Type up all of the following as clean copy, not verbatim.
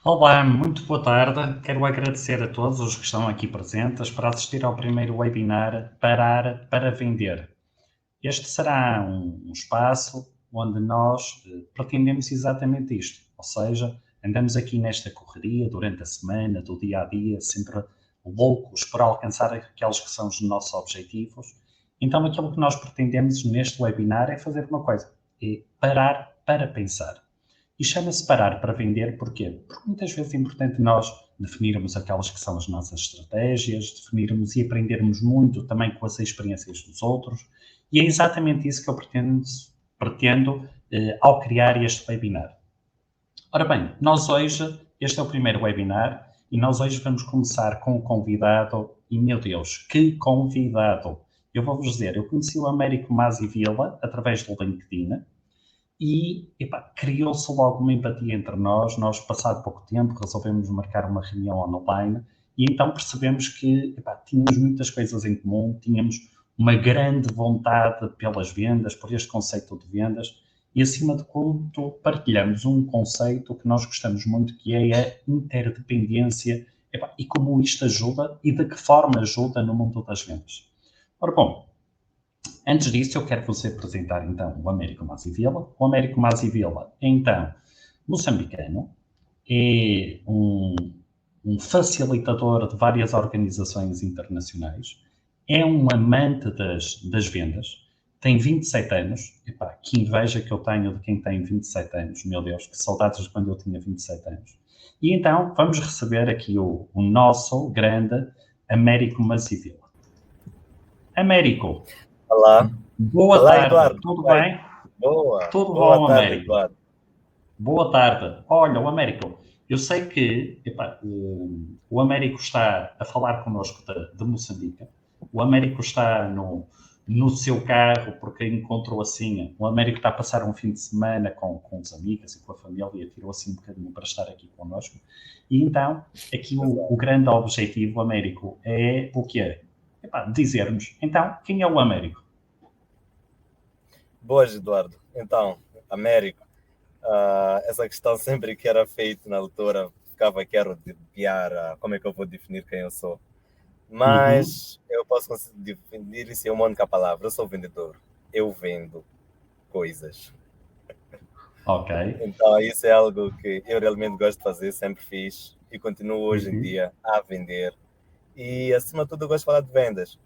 Olá, muito boa tarde. Quero agradecer a todos os que estão aqui presentes para assistir ao primeiro webinar Parar para Vender. Este será um espaço onde nós pretendemos exatamente isto, ou seja, andamos aqui nesta correria durante a semana, do dia a dia, sempre loucos por alcançar aqueles que são os nossos objetivos. Então, aquilo que nós pretendemos neste webinar é fazer uma coisa, é parar para pensar. E chama-se parar para vender porquê? Porque muitas vezes é importante nós definirmos aquelas que são as nossas estratégias, definirmos e aprendermos muito também com as experiências dos outros. E é exatamente isso que eu pretendo ao criar este webinar. Ora bem, este é o primeiro webinar e nós hoje vamos começar com o convidado, e meu Deus, que convidado! Eu vou-vos dizer, eu conheci o Américo Masi Vila através do LinkedIn, e criou-se logo uma empatia entre nós passado pouco tempo, resolvemos marcar uma reunião online e então percebemos que tínhamos muitas coisas em comum, tínhamos uma grande vontade pelas vendas, por este conceito de vendas e acima de tudo partilhamos um conceito que nós gostamos muito, que é a interdependência e como isto ajuda e de que forma ajuda no mundo das vendas. Ora bom, antes disso, eu quero vos apresentar, então, o Américo Masi Vila. O Américo Masi Vila é, então, moçambicano, é um facilitador de várias organizações internacionais, é um amante das vendas, tem 27 anos. Que inveja que eu tenho de quem tem 27 anos, meu Deus, que saudades de quando eu tinha 27 anos. E então, vamos receber aqui o nosso grande Américo Masi Vila. Américo. Olá. Boa Olá, tarde, Eduardo. tudo bem? Boa. Tudo Boa bom, tarde, Américo? Eduardo. Boa tarde. Olha, o Américo, eu sei que o Américo está a falar connosco de Moçambique. O Américo está no seu carro porque encontrou assim. O Américo está a passar um fim de semana com os amigos e com a família e tirou assim um bocadinho para estar aqui connosco. E então, aqui o grande objetivo, Américo, é o quê? Dizer-nos, então, quem é o Américo? Boas, Eduardo. Então, Américo, essa questão sempre que era feita na altura, ficava quero debiar como é que eu vou definir quem eu sou. Mas eu posso definir isso em uma única palavra. Eu sou vendedor. Eu vendo coisas. Ok. Então, isso é algo que eu realmente gosto de fazer, sempre fiz e continuo hoje em dia a vender. E, acima de tudo, eu gosto de falar de vendas.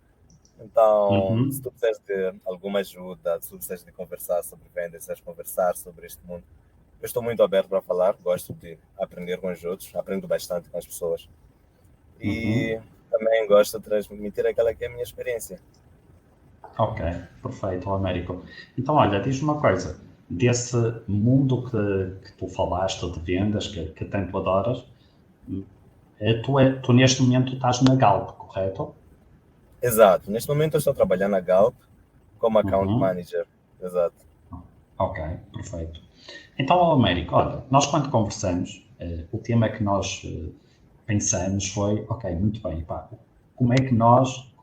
Então, se tu precisares de alguma ajuda, se tu precisares de conversar sobre vendas, se precisares conversar sobre este mundo, eu estou muito aberto para falar, gosto de aprender com os outros, aprendo bastante com as pessoas. E também gosto de transmitir aquela que é a minha experiência. Ok, perfeito, Américo. Então, olha, diz-me uma coisa. Desse mundo que tu falaste de vendas, que tanto adoras, tu neste momento estás na Galp, correto? Exato. Neste momento eu estou trabalhando na Galp como Account Manager. Exato. Ok, perfeito. Então, Américo, olha, nós quando conversamos, o tema que nós pensamos foi, ok, muito bem, como é que nós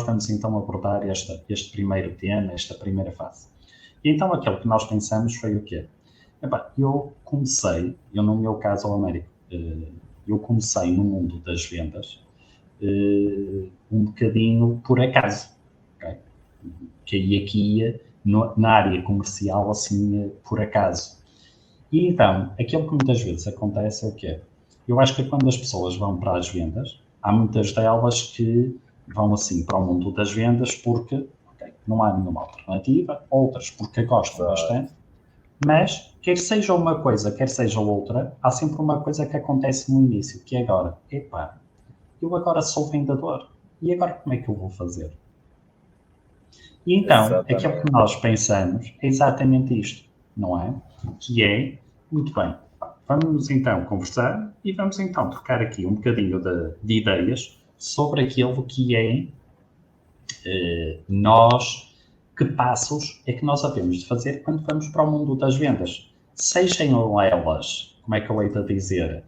vamos então abordar este primeiro tema, esta primeira fase? E então aquilo que nós pensamos foi o quê? Eu no meu caso, Américo, eu comecei no mundo das vendas um bocadinho por acaso, ok? Caí aqui na área comercial assim por acaso. E então, aquilo que muitas vezes acontece é o quê? Eu acho que quando as pessoas vão para as vendas, há muitas delas que vão assim para o mundo das vendas porque não há nenhuma alternativa, outras porque gostam bastante, mas quer seja uma coisa, quer seja outra, há sempre uma coisa que acontece no início, que é agora, eu agora sou vendedor, e agora como é que eu vou fazer? E então, aquilo que nós pensamos é exatamente isto, não é? Que é, muito bem, vamos então conversar e vamos então trocar aqui um bocadinho de ideias sobre aquilo que é que passos é que nós havemos de fazer quando vamos para o mundo das vendas. Sejam elas, como é que eu hei de dizer,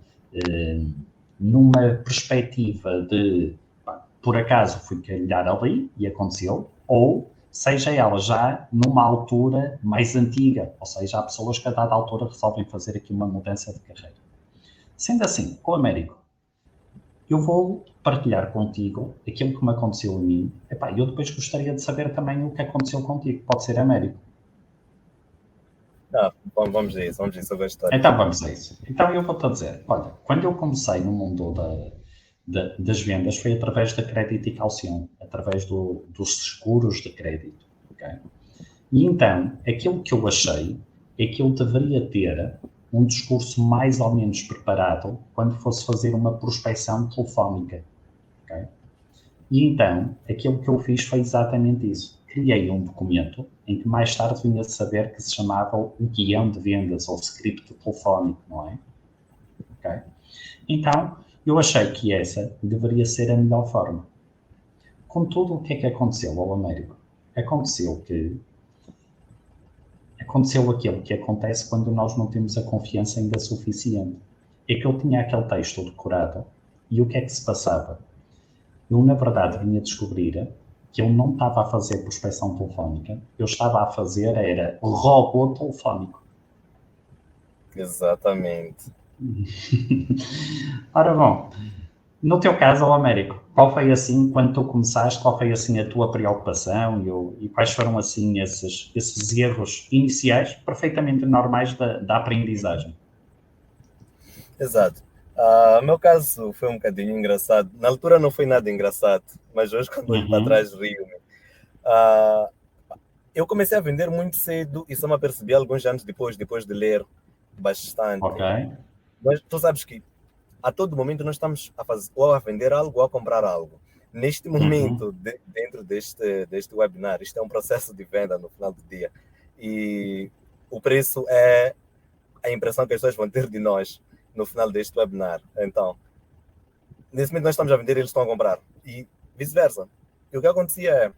numa perspectiva de, por acaso fui calhar ali e aconteceu, ou seja ela já numa altura mais antiga, ou seja, há pessoas que a dada altura resolvem fazer aqui uma mudança de carreira. Sendo assim, o Américo, eu vou partilhar contigo aquilo que me aconteceu a mim. Epá, eu depois gostaria de saber também o que aconteceu contigo. Pode ser, Américo? Vamos a isso, eu gosto de histórias. Então vamos a isso. Então eu vou-te dizer, olha, quando eu comecei no mundo das vendas foi através da crédito e calção, através dos seguros de crédito. Okay? E então, aquilo que eu achei é que eu deveria ter um discurso mais ou menos preparado quando fosse fazer uma prospecção telefónica. Okay? E então, aquilo que eu fiz foi exatamente isso. Criei um documento em que mais tarde vinha a saber que se chamava o guião de vendas ou script telefónico, não é? Okay? Então, eu achei que essa deveria ser a melhor forma. Contudo, o que é que aconteceu ao Américo? Aconteceu aquilo que acontece quando nós não temos a confiança ainda suficiente. É que eu tinha aquele texto decorado e o que é que se passava? Eu, na verdade, vinha descobrir que eu não estava a fazer prospecção telefónica, eu estava a fazer era robô telefónico. Exatamente. Ora bom, no teu caso, ao Américo, qual foi assim, quando tu começaste, qual foi assim a tua preocupação e quais foram assim esses erros iniciais perfeitamente normais da aprendizagem? Exato. O meu caso foi um bocadinho engraçado. Na altura não foi nada engraçado, mas hoje, quando olho para Uhum. trás, rio-me. Ah, eu comecei a vender muito cedo e só me apercebi alguns anos depois de ler Ok. bastante. Mas tu sabes que a todo momento nós estamos a fazer, ou a vender algo ou a comprar algo. Neste Uhum. momento, dentro deste webinar, isto é um processo de venda no final do dia. E o preço é a impressão que as pessoas vão ter de nós no final deste webinar. Então, nesse momento nós estamos a vender e eles estão a comprar. E vice-versa. E o que acontecia é,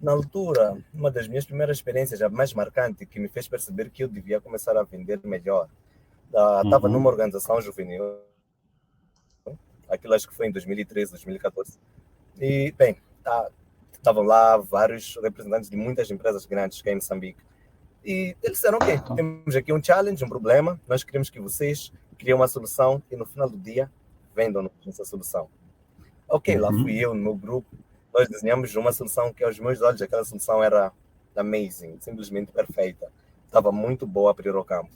na altura, uma das minhas primeiras experiências, a mais marcante, que me fez perceber que eu devia começar a vender melhor, estava numa Uhum. organização juvenil, aquilo acho que foi em 2013, 2014. E, bem, estavam lá vários representantes de muitas empresas grandes que é em Moçambique. E eles disseram, ok, Certo. temos aqui um challenge, um problema, nós queremos que vocês criem uma solução e no final do dia vendam essa solução. Ok, lá fui Uhum. eu no meu grupo, nós desenhamos uma solução que aos meus olhos aquela solução era amazing, simplesmente perfeita. Estava muito boa para ir ao campo.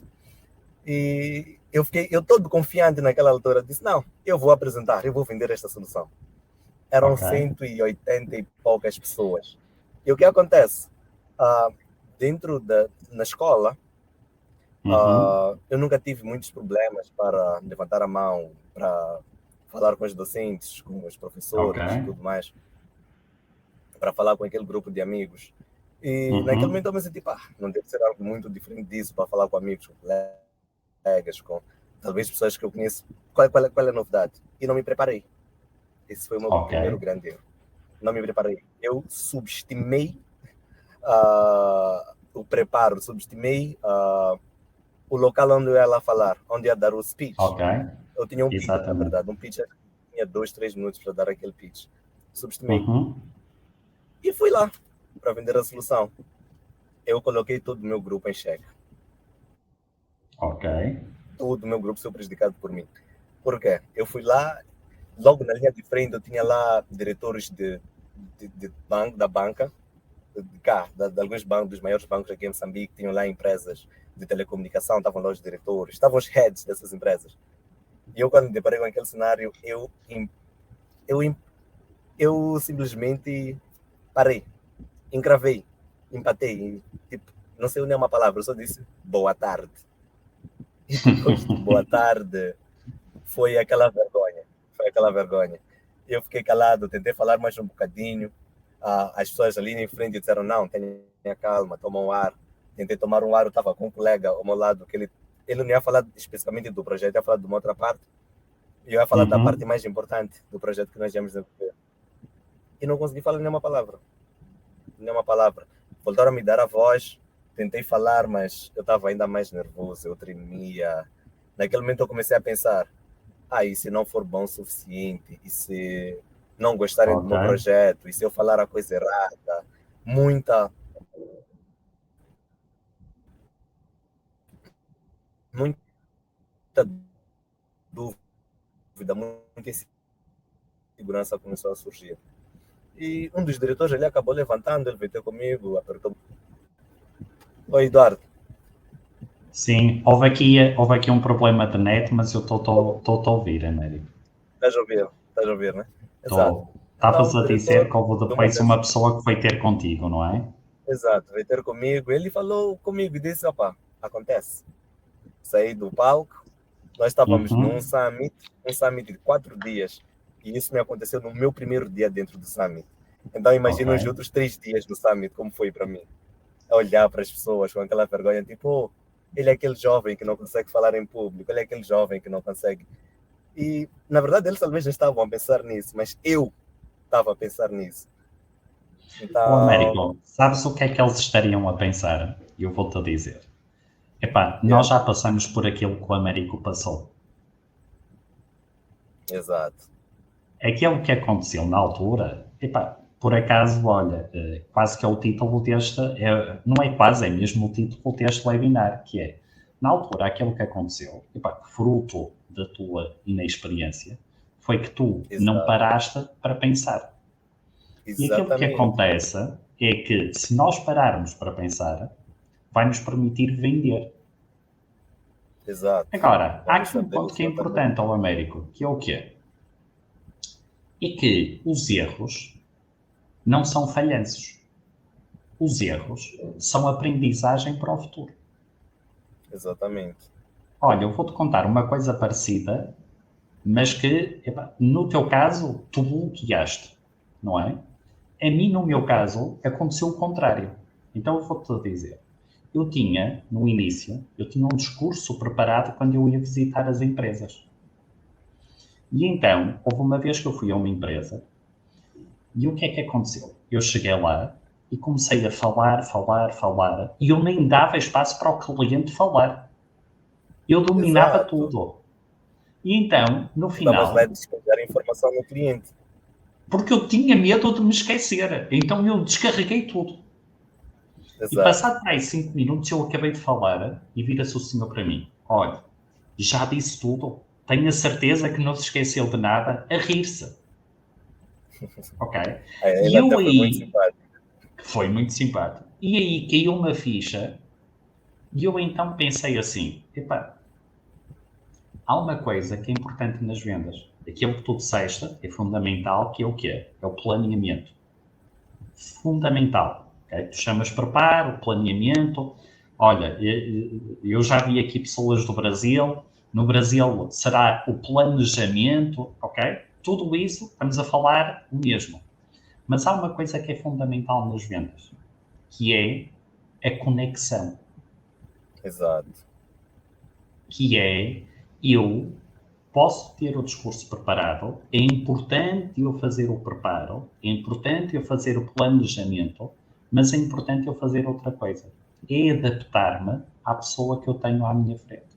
E eu todo confiante naquela altura, disse, não, eu vou apresentar, eu vou vender esta solução. Eram Ok. 180 e poucas pessoas. E o que acontece? Ah, na escola, Uhum. eu nunca tive muitos problemas para levantar a mão, para falar com os docentes, com os Ok. professores, tudo mais, para falar com aquele grupo de amigos. E naquele Uhum. momento eu me senti, pá, não deve ser algo muito diferente disso para falar com amigos, com colegas, com talvez pessoas que eu conheço. Qual é a novidade? E não me preparei. Esse foi o meu Ok. primeiro grande erro. Não me preparei. Eu subestimei o preparo, subestimei o local onde eu ia lá falar, onde ia dar o speech. Ok. Eu tinha um pitch, na Exatamente. verdade, um pitch tinha 2, 3 minutos para dar aquele pitch. Subestimei. Uhum. E fui lá para vender a solução. Eu coloquei todo o meu grupo em xeque. Ok. Todo o meu grupo foi prejudicado por mim. Por quê? Eu fui lá, logo na linha de frente, eu tinha lá diretores de banco, da banca, de cá, de alguns bancos, dos maiores bancos aqui em Moçambique, tinham lá empresas de telecomunicação, estavam lá os diretores, estavam os heads dessas empresas. E eu, quando me deparei com aquele cenário, eu, eu simplesmente parei, encravei, empatei. Tipo, não sei nem uma palavra, eu só disse boa tarde. E depois de boa tarde, foi aquela vergonha. Foi aquela vergonha. Eu fiquei calado, tentei falar mais um bocadinho. As pessoas ali em frente disseram, não, tenha calma, toma um ar. Tentei tomar um ar, eu estava com um colega ao meu lado, que ele não ia falar especificamente do projeto, ia falar de uma outra parte. E eu ia falar da parte Uhum. mais importante do projeto que nós íamos desenvolver. E não consegui falar nenhuma palavra. Nenhuma palavra. Voltaram a me dar a voz, tentei falar, mas eu estava ainda mais nervoso, eu tremia. Naquele momento eu comecei a pensar, e se não for bom o suficiente, e se não gostarem do Ok. meu projeto, e se eu falar a coisa errada, muita, muita dúvida, muita insegurança começou a surgir. E um dos diretores, ele acabou levantando, ele veio ter comigo, apertou. Oi, Eduardo. Sim, houve aqui um problema de net, mas eu estou a ouvir, Américo. Estás a ouvir, né? Exato. Estavas Então, a dizer que houve de depois uma pessoa que foi ter contigo, não é? Exato, veio ter comigo. Ele falou comigo e disse, opa, acontece. Saí do palco, nós estávamos num summit de 4 dias. E isso me aconteceu no meu primeiro dia dentro do summit. Então imagina os outros 3 dias no summit, como foi para mim. Olhar para as pessoas com aquela vergonha, tipo, oh, ele é aquele jovem que não consegue falar em público, ele é aquele jovem que não consegue. E, na verdade, eles talvez não estavam a pensar nisso, mas eu estava a pensar nisso. Então... Américo, sabes o que é que eles estariam a pensar? Eu vou-te dizer. Epá, nós já passamos por aquilo que o Américo passou. Exato. Aquilo que aconteceu na altura, epá, por acaso, olha, quase que é o título deste, não é quase, é mesmo o título deste webinar, que é, na altura, aquilo que aconteceu, epá, fruto da tua inexperiência, foi que tu não paraste para pensar. E aquilo que acontece é que, se nós pararmos para pensar, vai nos permitir vender. Exato. Agora, há aqui um ponto que é importante ao Américo, que é o quê? É que os erros não são falhanços. Os erros são aprendizagem para o futuro. Exatamente. Olha, eu vou-te contar uma coisa parecida, mas que, no teu caso, tu bloqueaste, não é? A mim, no meu caso, aconteceu o contrário. Então, eu vou-te dizer. Eu tinha, no início, um discurso preparado quando eu ia visitar as empresas. E então, houve uma vez que eu fui a uma empresa e o que é que aconteceu? Eu cheguei lá e comecei a falar, e eu nem dava espaço para o cliente falar. Eu dominava tudo. E então, no final... Estavas lá a descarregar a informação no cliente. Porque eu tinha medo de me esquecer. Então eu descarreguei tudo. Exato. E passado por aí 5 minutos eu acabei de falar e vira-se o senhor para mim. Olha, já disse tudo. Tenho a certeza que não se esqueceu de nada, a rir-se. Ok? E eu aí... Foi muito simpático. Foi muito simpático. E aí caiu uma ficha e eu então pensei assim, epá, há uma coisa que é importante nas vendas. Aquilo que tu disseste é fundamental, que é o quê? É o planeamento. Fundamental. Okay? Tu chamas preparo, planeamento. Olha, eu já vi aqui pessoas do Brasil. No Brasil será o planejamento, ok? Tudo isso, estamos a falar o mesmo. Mas há uma coisa que é fundamental nas vendas, que é a conexão. Exato. Que é, eu posso ter o discurso preparado, é importante eu fazer o preparo, é importante eu fazer o planejamento, mas é importante eu fazer outra coisa. É adaptar-me à pessoa que eu tenho à minha frente.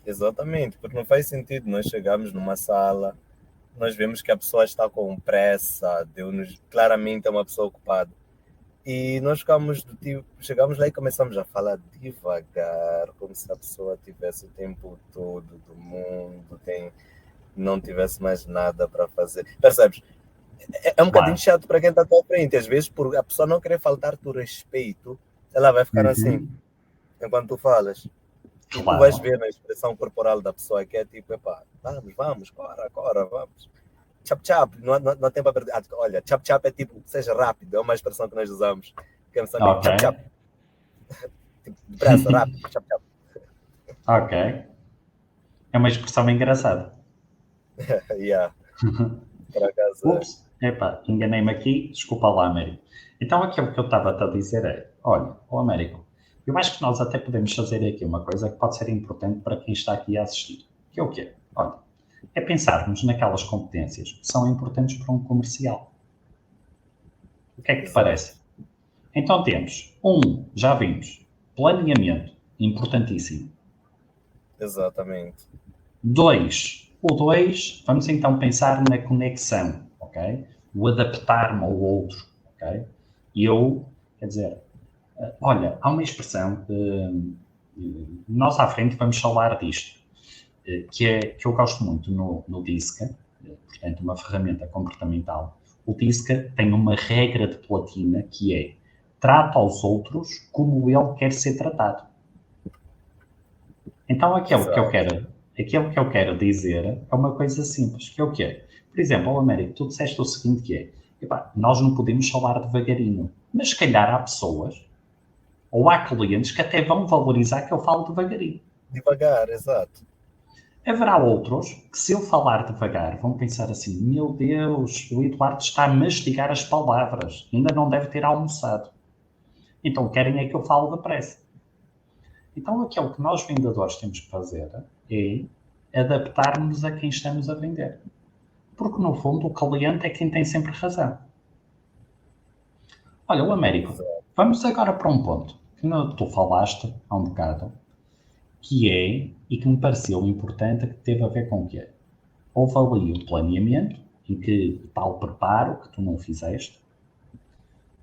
Exatamente, porque não faz sentido nós chegarmos numa sala, nós vemos que a pessoa está com pressa, claramente é uma pessoa ocupada. E nós chegamos lá e começamos a falar devagar, como se a pessoa tivesse o tempo todo do mundo, não tivesse mais nada para fazer. Percebes? É um bocadinho chato para quem está à tua frente. Às vezes, por a pessoa não querer faltar-te o respeito, ela vai ficar assim, enquanto tu falas. E tu vais ver na expressão corporal da pessoa que é tipo, epá, vamos, cora, vamos. Chap-chap, não tem para perder. Olha, chap-chap é tipo, seja rápido, é uma expressão que nós usamos. Que é chap-chap. Tipo, depressa, rápido, chap-chap. Ok. É uma expressão engraçada. Yeah. Por acaso. Ups, epá, enganei-me aqui, desculpa lá, Américo. Então aquilo que eu estava a dizer é, olha, Américo, eu acho que nós até podemos fazer aqui uma coisa que pode ser importante para quem está aqui a assistir. Que é o quê? Olha, é pensarmos naquelas competências que são importantes para um comercial. O que é que te parece? Então temos, já vimos, planeamento, importantíssimo. Exatamente. 2, vamos então pensar na conexão, ok? O adaptar-me ao outro, ok? Quer dizer, olha, há uma expressão, nós à frente vamos falar disto. que eu gosto muito no DISC, portanto, uma ferramenta comportamental. O DISC tem uma regra de platina que é: trata aos outros como ele quer ser tratado. Então, aquilo que eu quero dizer é uma coisa simples, que é o quê? Por exemplo, Américo, tu disseste o seguinte, que é: epá, nós não podemos falar devagarinho, mas se calhar há pessoas ou há clientes que até vão valorizar que eu falo devagarinho. Devagar, exato. Haverá outros que, se eu falar devagar, vão pensar assim: meu Deus, o Eduardo está a mastigar as palavras, ainda não deve ter almoçado. Então querem é que eu fale depressa. Então aquilo que nós vendedores temos que fazer é adaptar-nos a quem estamos a vender. Porque no fundo o cliente é quem tem sempre razão. Olha, o Américo, vamos agora para um ponto que tu falaste há um bocado, que é, e que me pareceu importante, que teve a ver com o quê? Houve ali o planeamento, em que tal preparo que tu não fizeste,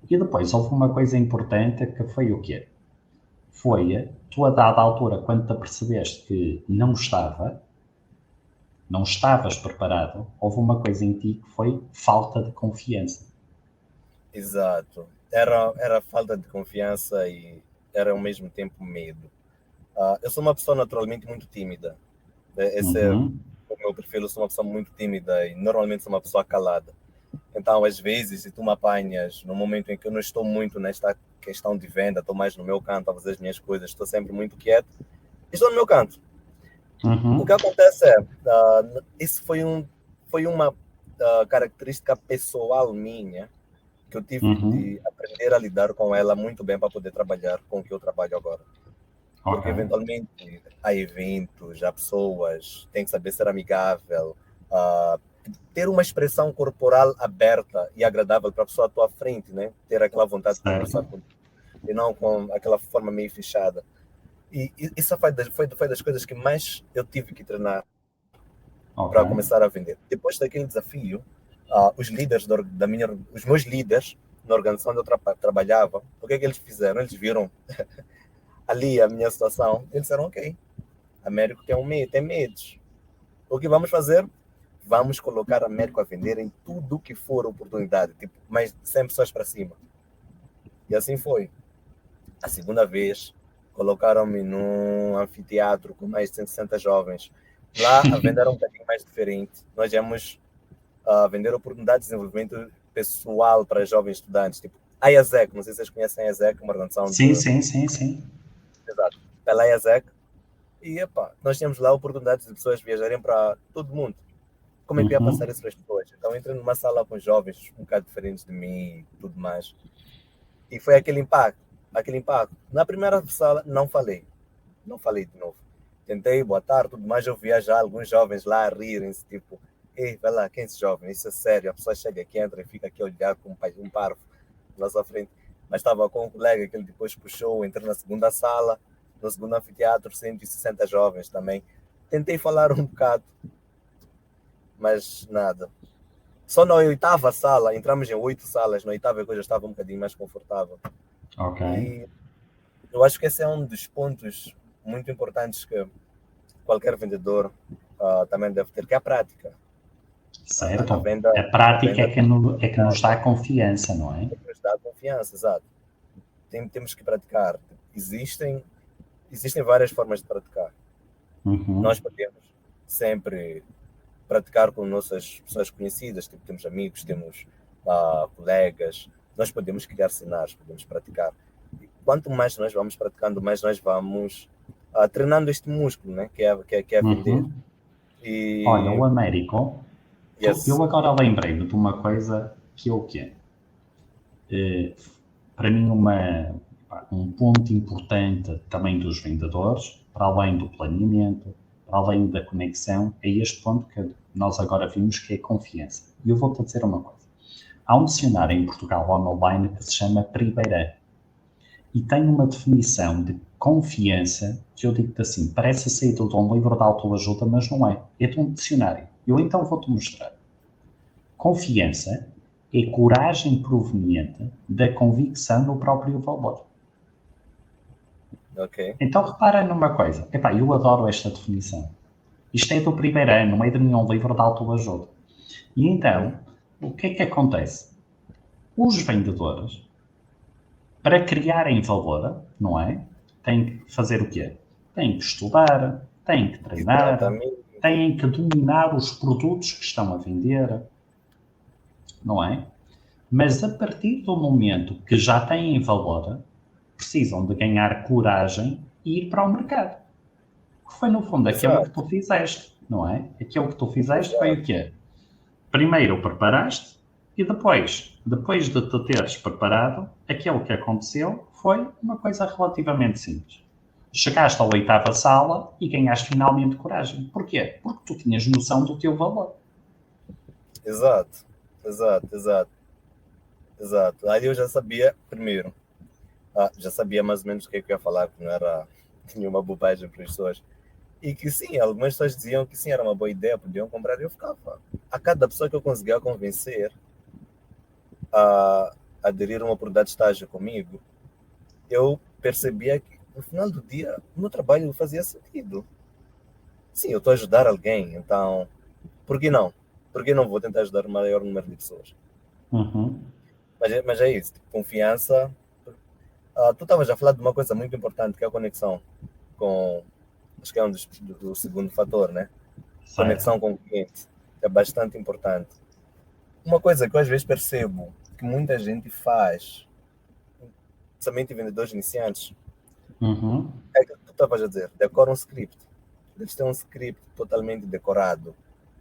e depois houve uma coisa importante que foi o quê? Foi, tu a dada altura, quando te apercebeste que não estavas preparado, houve uma coisa em ti que foi falta de confiança. Exato. Era falta de confiança e era ao mesmo tempo medo. Eu sou uma pessoa naturalmente muito tímida. Esse é o meu perfil. Eu sou uma pessoa muito tímida e normalmente sou uma pessoa calada. Então, às vezes, se tu me apanhas no momento em que eu não estou muito nesta questão de venda, estou mais no meu canto a fazer as minhas coisas, estou sempre muito quieto, estou no meu canto. O que acontece é, isso foi uma característica pessoal minha, que eu tive de aprender a lidar com ela muito bem para poder trabalhar com o que eu trabalho agora. Porque eventualmente há eventos, há pessoas, tem que saber ser amigável, ter uma expressão corporal aberta e agradável para a pessoa à tua frente, né? Ter aquela vontade de conversar com e não com aquela forma meio fechada. E isso foi das coisas que mais eu tive que treinar para começar a vender. Depois daquele desafio, os meus líderes na organização onde eu trabalhava, o que é que eles fizeram? Eles viram ali a minha situação, eles disseram: ok, Américo tem medos. O que vamos fazer? Vamos colocar Américo a vender em tudo que for oportunidade, tipo, mas sempre só para cima. E assim foi. A segunda vez, colocaram-me num anfiteatro com mais de 160 jovens. Lá a venda era um bocadinho mais diferente. Nós íamos vender oportunidades de desenvolvimento pessoal para jovens estudantes, tipo a IASEC, não sei se vocês conhecem a IASEC, uma organização Sim. Exato. Pela IASEC. E, nós tínhamos lá oportunidades de pessoas viajarem para todo mundo. Como é que eu ia passar isso para as pessoas? Então, entrei numa sala com jovens um bocado diferentes de mim e tudo mais. E foi aquele impacto. Na primeira sala, não falei de novo. Tentei, boa tarde, tudo mais. Eu via já alguns jovens lá a rirem-se, tipo: ei, vai lá, quem é esse jovem? Isso é sério. A pessoa chega aqui, entra e fica aqui a olhar com um parvo na sua frente. Mas estava com um colega que ele depois puxou, entrei na segunda sala, no segundo anfiteatro, 160 jovens também. Tentei falar um bocado, mas nada. Só na oitava sala, entramos em 8 salas, na oitava eu já estava um bocadinho mais confortável. E eu acho que esse é um dos pontos muito importantes que qualquer vendedor também deve ter, que é a prática. Certo. A prática é que nos dá confiança, não é? É que nos dá confiança, exato. Temos que praticar. Existem várias formas de praticar. Nós podemos sempre praticar com nossas pessoas conhecidas, tipo, temos amigos, temos colegas, nós podemos criar cenários, podemos praticar. E quanto mais nós vamos praticando, mais nós vamos treinando este músculo, né? que é vender. E... Olha, o Américo, eu agora lembrei-me de uma coisa que é o quê? Para mim, um ponto importante também dos vendedores, para além do planeamento, para além da conexão, é este ponto que nós agora vimos, que é confiança. E eu vou-te dizer uma coisa. Há um dicionário em Portugal online que se chama Primeira e tem uma definição de confiança que eu digo-te assim: parece saído de um livro de autoajuda, mas não é. É de um dicionário. Eu então vou-te mostrar. Confiança é coragem proveniente da convicção no próprio valor. Ok. Então repara numa coisa. Eu adoro esta definição. Isto é do primeiro ano, não é de nenhum livro de autoajuda. E então, o que é que acontece? Os vendedores, para criarem valor, não é? Têm que fazer o quê? Têm que estudar, têm que treinar, Exatamente. têm que dominar os produtos que estão a vender, não é? Mas a partir do momento que já têm valor, precisam de ganhar coragem e ir para o mercado. Que foi, no fundo, aquilo que Exato. tu fizeste, não é? Aquilo que tu fizeste foi o Exato. quê? Primeiro preparaste e depois de te teres preparado, aquilo que aconteceu foi uma coisa relativamente simples. Chegaste à oitava sala e ganhaste finalmente coragem. Porquê? Porque tu tinhas noção do teu valor. Exato. Exato. Exato. Exato. Aí eu já sabia, primeiro, já sabia mais ou menos o que é que eu ia falar, que não era nenhuma bobagem para as pessoas. E que sim, algumas pessoas diziam que sim, era uma boa ideia, podiam comprar, e eu ficava. A cada pessoa que eu conseguia convencer a aderir a uma oportunidade de estágio comigo, eu percebia que no final do dia o meu trabalho fazia sentido. Sim, eu estou a ajudar alguém, então por que não? Por que não vou tentar ajudar o maior número de pessoas? Uhum. Mas é isso, tipo, confiança. Tu estavas a falar de uma coisa muito importante, que é a conexão com, acho que é do segundo fator, né? Certo. Conexão com o cliente, é bastante importante. Uma coisa que eu às vezes percebo que muita gente faz, principalmente vendedores iniciantes, Uhum. é que tu estavas a dizer, decora um script. Eles têm um script totalmente decorado.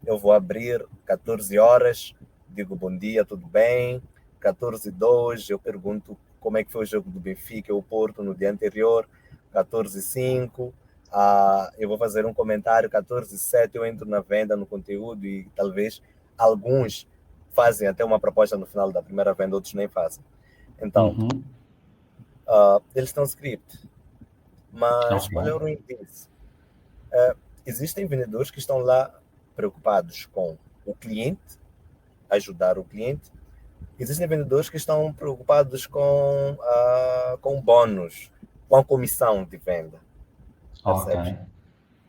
Eu vou abrir 14 horas, digo bom dia, tudo bem. 14h02, eu pergunto como é que foi o jogo do Benfica, o Porto no dia anterior. 14h05, eu vou fazer um comentário. 14h07, eu entro na venda, no conteúdo, e talvez alguns fazem até uma proposta no final da primeira venda, outros nem fazem. Então, Uhum. eles têm um script. Mas Ok. qual é o ruim disso? Existem vendedores que estão lá preocupados com o cliente, ajudar o cliente. Existem vendedores que estão preocupados com bônus, com a comissão de venda. Ok. Percebes?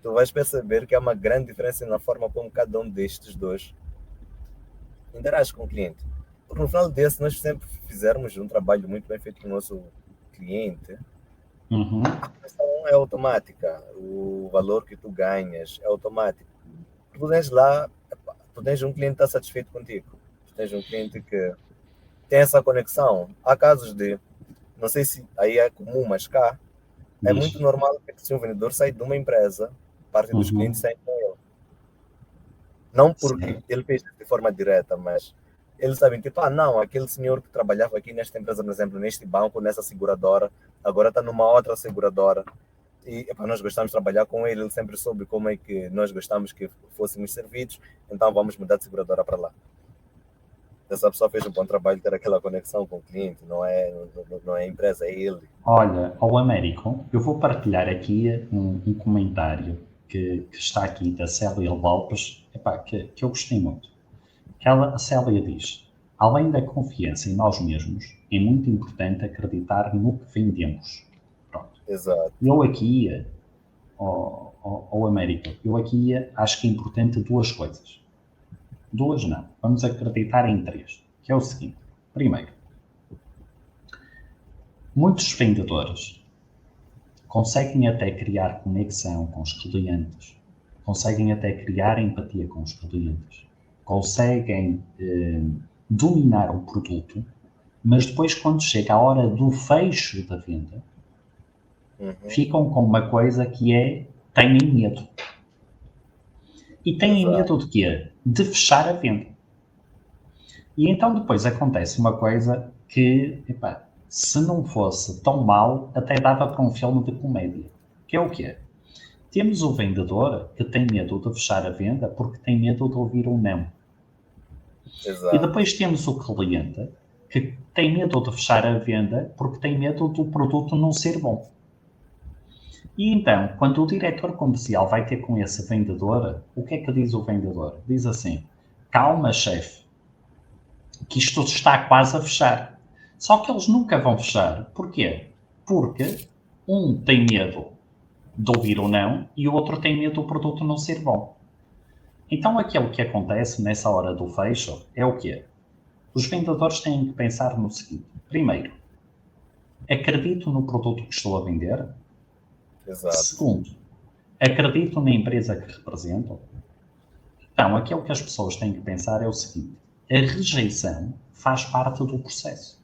Tu vais perceber que há uma grande diferença na forma como cada um destes dois interage com o cliente. Porque no final desse, nós sempre fizermos um trabalho muito bem feito com o nosso cliente, Uhum. a comissão é automática, o valor que tu ganhas é automático. Tu tens lá, tu tens um cliente que está satisfeito contigo, tu tens um cliente que tem essa conexão. Há casos de, não sei se aí é comum, mas cá é muito Diz. normal que se um vendedor sai de uma empresa, parte dos clientes Uhum. saem com ele. Não porque Certo. ele fez de forma direta, mas eles sabem, tipo, não, aquele senhor que trabalhava aqui nesta empresa, por exemplo, neste banco, nessa seguradora, agora está numa outra seguradora. E nós gostamos de trabalhar com ele, ele sempre soube como é que nós gostamos que fôssemos servidos, então vamos mudar de seguradora para lá. Essa pessoa fez um bom trabalho ter aquela conexão com o cliente, não é a empresa, é ele. Olha, ao Américo, eu vou partilhar aqui um comentário que está aqui da Célia Lopes, epá, que eu gostei muito. A Célia diz: além da confiança em nós mesmos, é muito importante acreditar no que vendemos. Pronto. Exato. Eu aqui, ao Américo, eu aqui acho que é importante duas coisas. Duas não. Vamos acreditar em três. Que é o seguinte. Primeiro, muitos vendedores conseguem até criar conexão com os clientes, conseguem até criar empatia com os clientes, conseguem dominar o produto, mas depois, quando chega a hora do fecho da venda, ficam com uma coisa que é: têm medo. E têm Exato. medo de quê? De fechar a venda. E então depois acontece uma coisa que, epá, se não fosse tão mal, até dava para um filme de comédia. Que é o quê? Temos o vendedor que tem medo de fechar a venda porque tem medo de ouvir um não. E Exato. depois temos o cliente que tem medo de fechar a venda porque tem medo do produto não ser bom. E então, quando o diretor comercial vai ter com esse vendedor, o que é que diz o vendedor? Diz assim: calma, chefe, que isto está quase a fechar. Só que eles nunca vão fechar. Porquê? Porque um tem medo de ouvir o não, e o outro tem medo do produto não ser bom. Então aquilo que acontece nessa hora do fecho é o quê? Os vendedores têm que pensar no seguinte. Primeiro, acredito no produto que estou a vender? Exato. Segundo, acredito na empresa que represento? Então, aquilo que as pessoas têm que pensar é o seguinte. A rejeição faz parte do processo.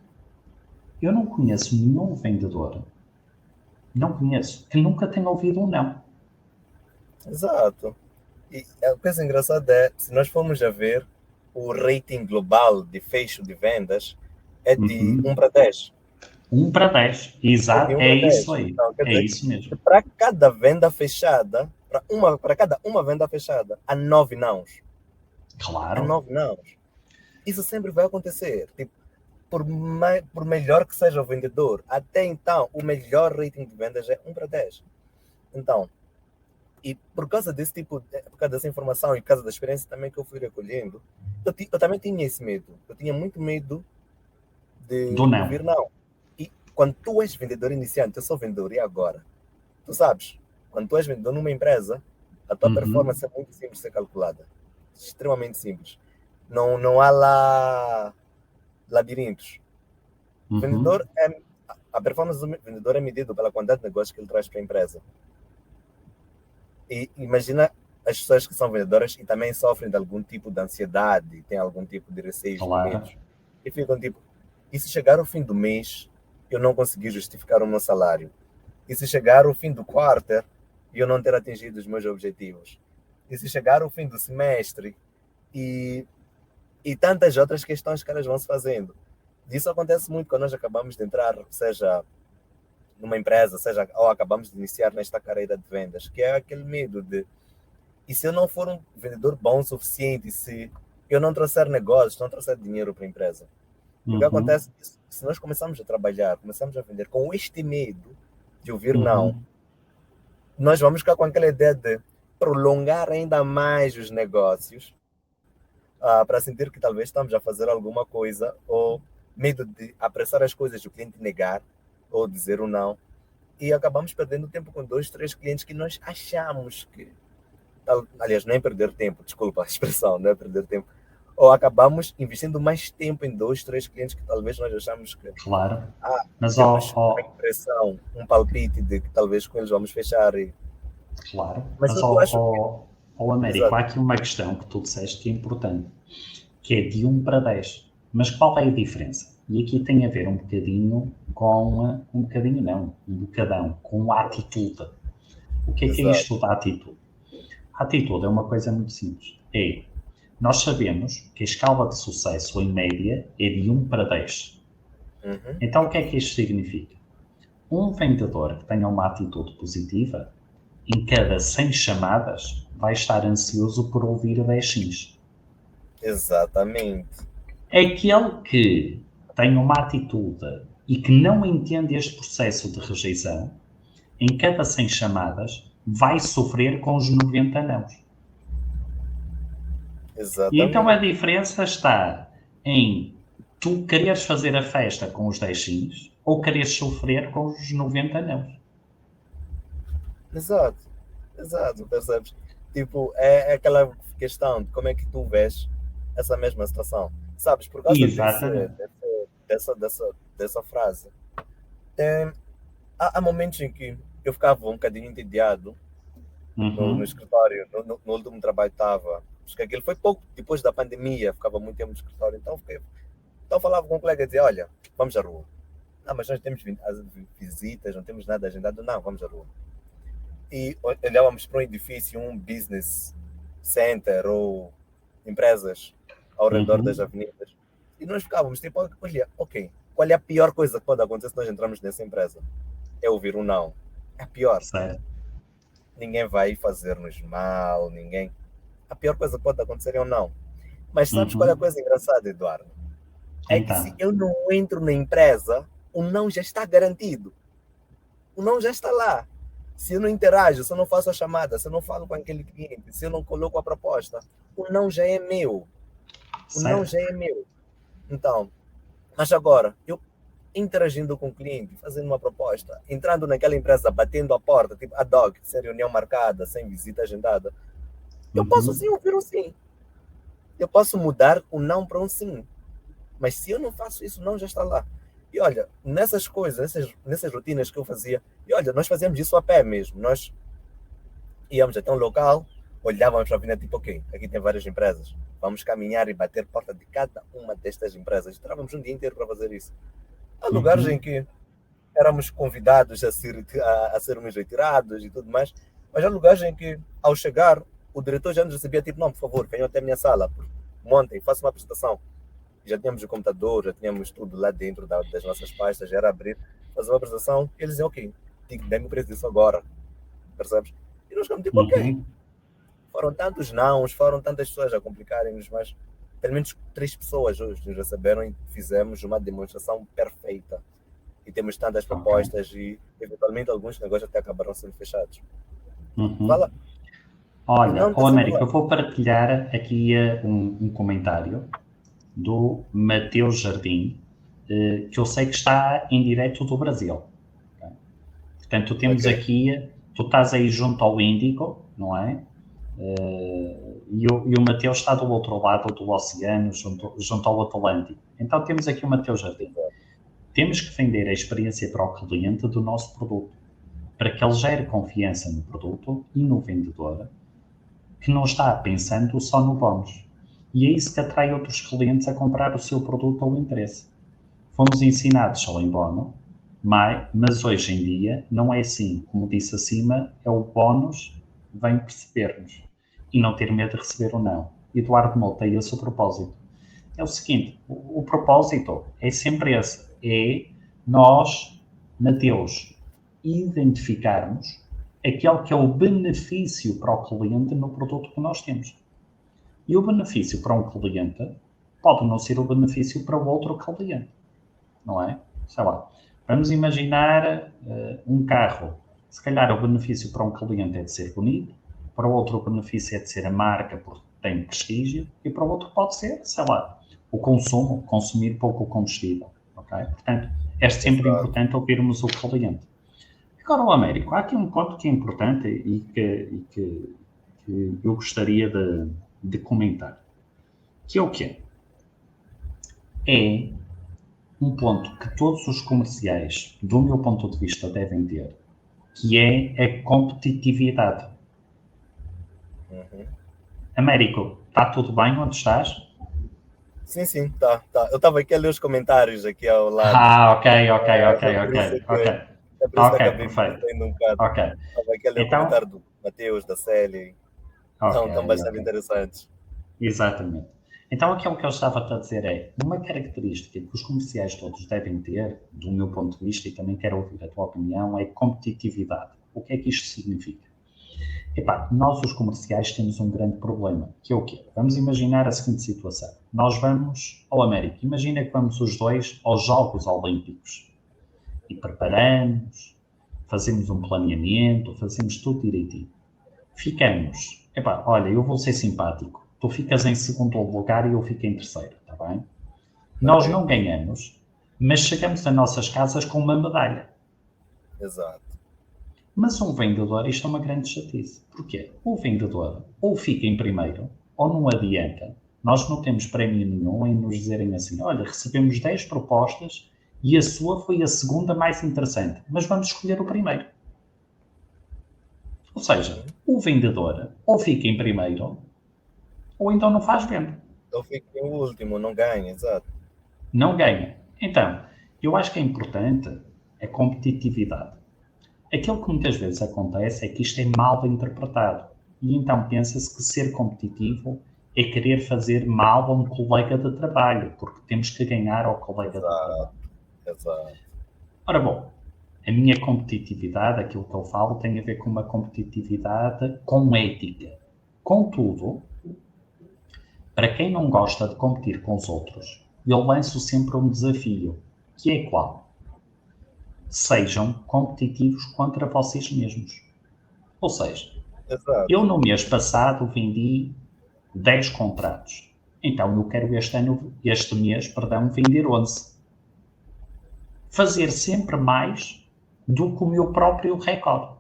Eu não conheço nenhum vendedor, não conheço, que nunca tenha ouvido um não. Exato. E a coisa engraçada é, se nós formos a ver, o rating global de fecho de vendas é de 1 para 10. 1 para 10, É de exato, 1 é para 10. isso aí, Então, quer é dizer isso mesmo. que para cada venda fechada, para cada uma venda fechada, há 9 nãos. Há Claro. 9 nãos. Isso sempre vai acontecer. Tipo, por melhor que seja o vendedor, até então, o melhor rating de vendas é 1 para 10. Então, e por causa desse tipo, por causa dessa informação e por causa da experiência também que eu fui recolhendo, eu também tinha esse medo. Eu tinha muito medo de Do não. ouvir não. E quando tu és vendedor iniciante, eu sou vendedor, e agora? Tu sabes, quando tu és vendedor numa empresa, a tua performance é muito simples de ser calculada. Extremamente simples. Não há lá labirintos. O vendedor a performance do vendedor é medida pela quantidade de negócios que ele traz para a empresa. E imagina as pessoas que são vendedoras e também sofrem de algum tipo de ansiedade, têm algum tipo de receios, de medos. E ficam tipo, e se chegar ao fim do mês, eu não conseguir justificar o meu salário? E se chegar ao fim do quarter e eu não ter atingido os meus objetivos? E se chegar ao fim do semestre e tantas outras questões que elas vão se fazendo? Isso acontece muito quando nós acabamos de entrar, seja numa empresa, seja ou acabamos de iniciar nesta carreira de vendas, que é aquele medo de, e se eu não for um vendedor bom o suficiente, se eu não trouxer negócios, não trouxer dinheiro para a empresa? O que acontece é que se nós começamos a trabalhar, começamos a vender com este medo de ouvir não, nós vamos ficar com aquela ideia de prolongar ainda mais os negócios para sentir que talvez estamos a fazer alguma coisa, ou medo de apressar as coisas, o cliente negar ou dizer o não, e acabamos perdendo tempo com 2, 3 clientes que nós achamos que, aliás, não é perder tempo, desculpa a expressão, não é perder tempo, ou acabamos investindo mais tempo em 2, 3 clientes que talvez nós achamos que mas temos uma impressão, um palpite de que talvez com eles vamos fechar. Claro, mas eu acho que... Américo, há aqui uma questão que tu disseste que é importante, que é de 1 para 10. Mas qual é a diferença? E aqui tem a ver um bocadinho com, um bocadão, com a atitude. O que é isto da atitude? A atitude é uma coisa muito simples. Nós sabemos que a escala de sucesso, em média, é de 1 para 10. Então, o que é que isto significa? Um vendedor que tenha uma atitude positiva, em cada 100 chamadas, vai estar ansioso por ouvir 10 sims. Exatamente. Aquele que tem uma atitude e que não entende este processo de rejeição, em cada 100 chamadas, vai sofrer com os 90 nãos. Exatamente. E então a diferença está em tu quereres fazer a festa com os 10 sims ou quereres sofrer com os 90 nãos. Exato, percebes? Tipo, é aquela questão de como é que tu vês essa mesma situação. Sabes, por causa dessa frase, há momentos em que eu ficava um bocadinho entediado no escritório, no último trabalho que estava, porque aquilo foi pouco depois da pandemia, ficava muito tempo no escritório, então falava com um colega e dizia, olha, vamos à rua. Não, mas nós temos visitas, não temos nada agendado, não, vamos à rua. E olhávamos para um edifício, um business center ou empresas ao redor das avenidas, e nós ficávamos tipo, olha, ok, qual é a pior coisa que pode acontecer se nós entrarmos nessa empresa? É ouvir um não. É a pior. Certo. Ninguém vai fazer-nos mal, ninguém. A pior coisa que pode acontecer é um não. Mas sabes qual é a coisa engraçada, Eduardo? É que se eu não entro na empresa, o não já está garantido. O não já está lá. Se eu não interajo, se eu não faço a chamada, se eu não falo com aquele cliente, se eu não coloco a proposta, o não já é meu. O não já é meu. Então, mas agora, eu interagindo com o cliente, fazendo uma proposta, entrando naquela empresa, batendo a porta, tipo ad hoc, sem reunião marcada, sem visita agendada. Eu posso sim ouvir um sim. Eu posso mudar o não para um sim. Mas se eu não faço isso, não já está lá. E olha, nessas coisas, nessas rotinas que eu fazia, e olha, nós fazíamos isso a pé mesmo. Nós íamos até um local, olhávamos para a vida, tipo, ok, aqui tem várias empresas. Vamos caminhar e bater porta de cada uma destas empresas. Estávamos um dia inteiro para fazer isso. Há lugares em que éramos convidados a sermos retirados e tudo mais, mas há lugares em que, ao chegar, o diretor já nos recebia, tipo, não, por favor, venham até a minha sala, montem, façam uma apresentação. Já tínhamos o computador, já tínhamos tudo lá dentro das nossas pastas, já era abrir, fazer uma apresentação, e eles diziam, ok, dê-me o preço disso agora, percebes? E nós ficamos tipo, ok. Foram tantos nãos, foram tantas pessoas a complicarem-nos, mas pelo menos 3 pessoas hoje nos receberam e fizemos uma demonstração perfeita. E temos tantas propostas e, eventualmente, alguns negócios até acabaram sendo fechados. Fala. Olha, Américo, eu vou partilhar aqui um comentário do Mateus Jardim, que eu sei que está em direto do Brasil. Okay? Portanto, temos aqui, tu estás aí junto ao Índico, não é? E o Mateus está do outro lado do oceano, junto ao Atlântico. Então, temos aqui o Mateus Jardim. Temos que vender a experiência para o cliente do nosso produto, para que ele gere confiança no produto e no vendedor, que não está pensando só no bónus. E é isso que atrai outros clientes a comprar o seu produto ou interesse. Fomos ensinados só em bónus, mas hoje em dia não é assim. Como disse acima, é o bónus vem perceber-nos e não ter medo de receber ou não. Eduardo Mota, é esse o propósito. É o seguinte, o propósito é sempre esse, é nós, Mateus, identificarmos aquele que é o benefício para o cliente no produto que nós temos. E o benefício para um cliente pode não ser o benefício para o outro cliente, não é? Sei lá, vamos imaginar um carro. Se calhar o benefício para um cliente é de ser bonito, para o outro o benefício é de ser a marca porque tem prestígio, e para o outro pode ser, sei lá, o consumo, consumir pouco combustível, ok? Portanto, é sempre importante ouvirmos o cliente. Agora, o Américo, há aqui um ponto que é importante e que eu gostaria de comentar, que é o quê? É um ponto que todos os comerciais, do meu ponto de vista, devem ter, que é a competitividade. Américo, está tudo bem onde estás? Sim, tá. Eu estava aqui a ler os comentários aqui ao lado. Ok. É por isso que acabei saindo um bocado. Ok. Estava aqui a ler o comentário do Mateus, da Célia. Estão bastante interessantes. Exatamente. Então, aquilo que eu estava a dizer é, uma característica que os comerciais todos devem ter, do meu ponto de vista, e também quero ouvir a tua opinião, é competitividade. O que é que isto significa? Epá, nós, os comerciais, temos um grande problema, que é o quê? Vamos imaginar a seguinte situação. Nós vamos ao América. Imagina que vamos os dois aos Jogos Olímpicos. E preparamos, fazemos um planeamento, fazemos tudo direitinho. Ficamos. Epá, olha, eu vou ser simpático. Tu ficas em segundo lugar e eu fico em terceiro, está bem? Nós não ganhamos, mas chegamos a nossas casas com uma medalha. Exato. Mas um vendedor, isto é uma grande chatice. Porquê? O vendedor ou fica em primeiro, ou não adianta. Nós não temos prémio nenhum em nos dizerem assim, olha, recebemos 10 propostas e a sua foi a segunda mais interessante, mas vamos escolher o primeiro. Ou seja, o vendedor ou fica em primeiro, ou então não faz venda. Ou fica em último, não ganha, exato. Não ganha. Então, eu acho que é importante a competitividade. Aquilo que muitas vezes acontece é que isto é mal interpretado. E então pensa-se que ser competitivo é querer fazer mal a um colega de trabalho, porque temos que ganhar ao colega de trabalho. Exato. Ora bom, a minha competitividade, aquilo que eu falo, tem a ver com uma competitividade com ética. Contudo, para quem não gosta de competir com os outros, eu lanço sempre um desafio, que é qual? Sejam competitivos contra vocês mesmos. Ou seja, eu no mês passado vendi 10 contratos. Então eu quero este mês, vender 11. fazer sempre mais do que o meu próprio recorde.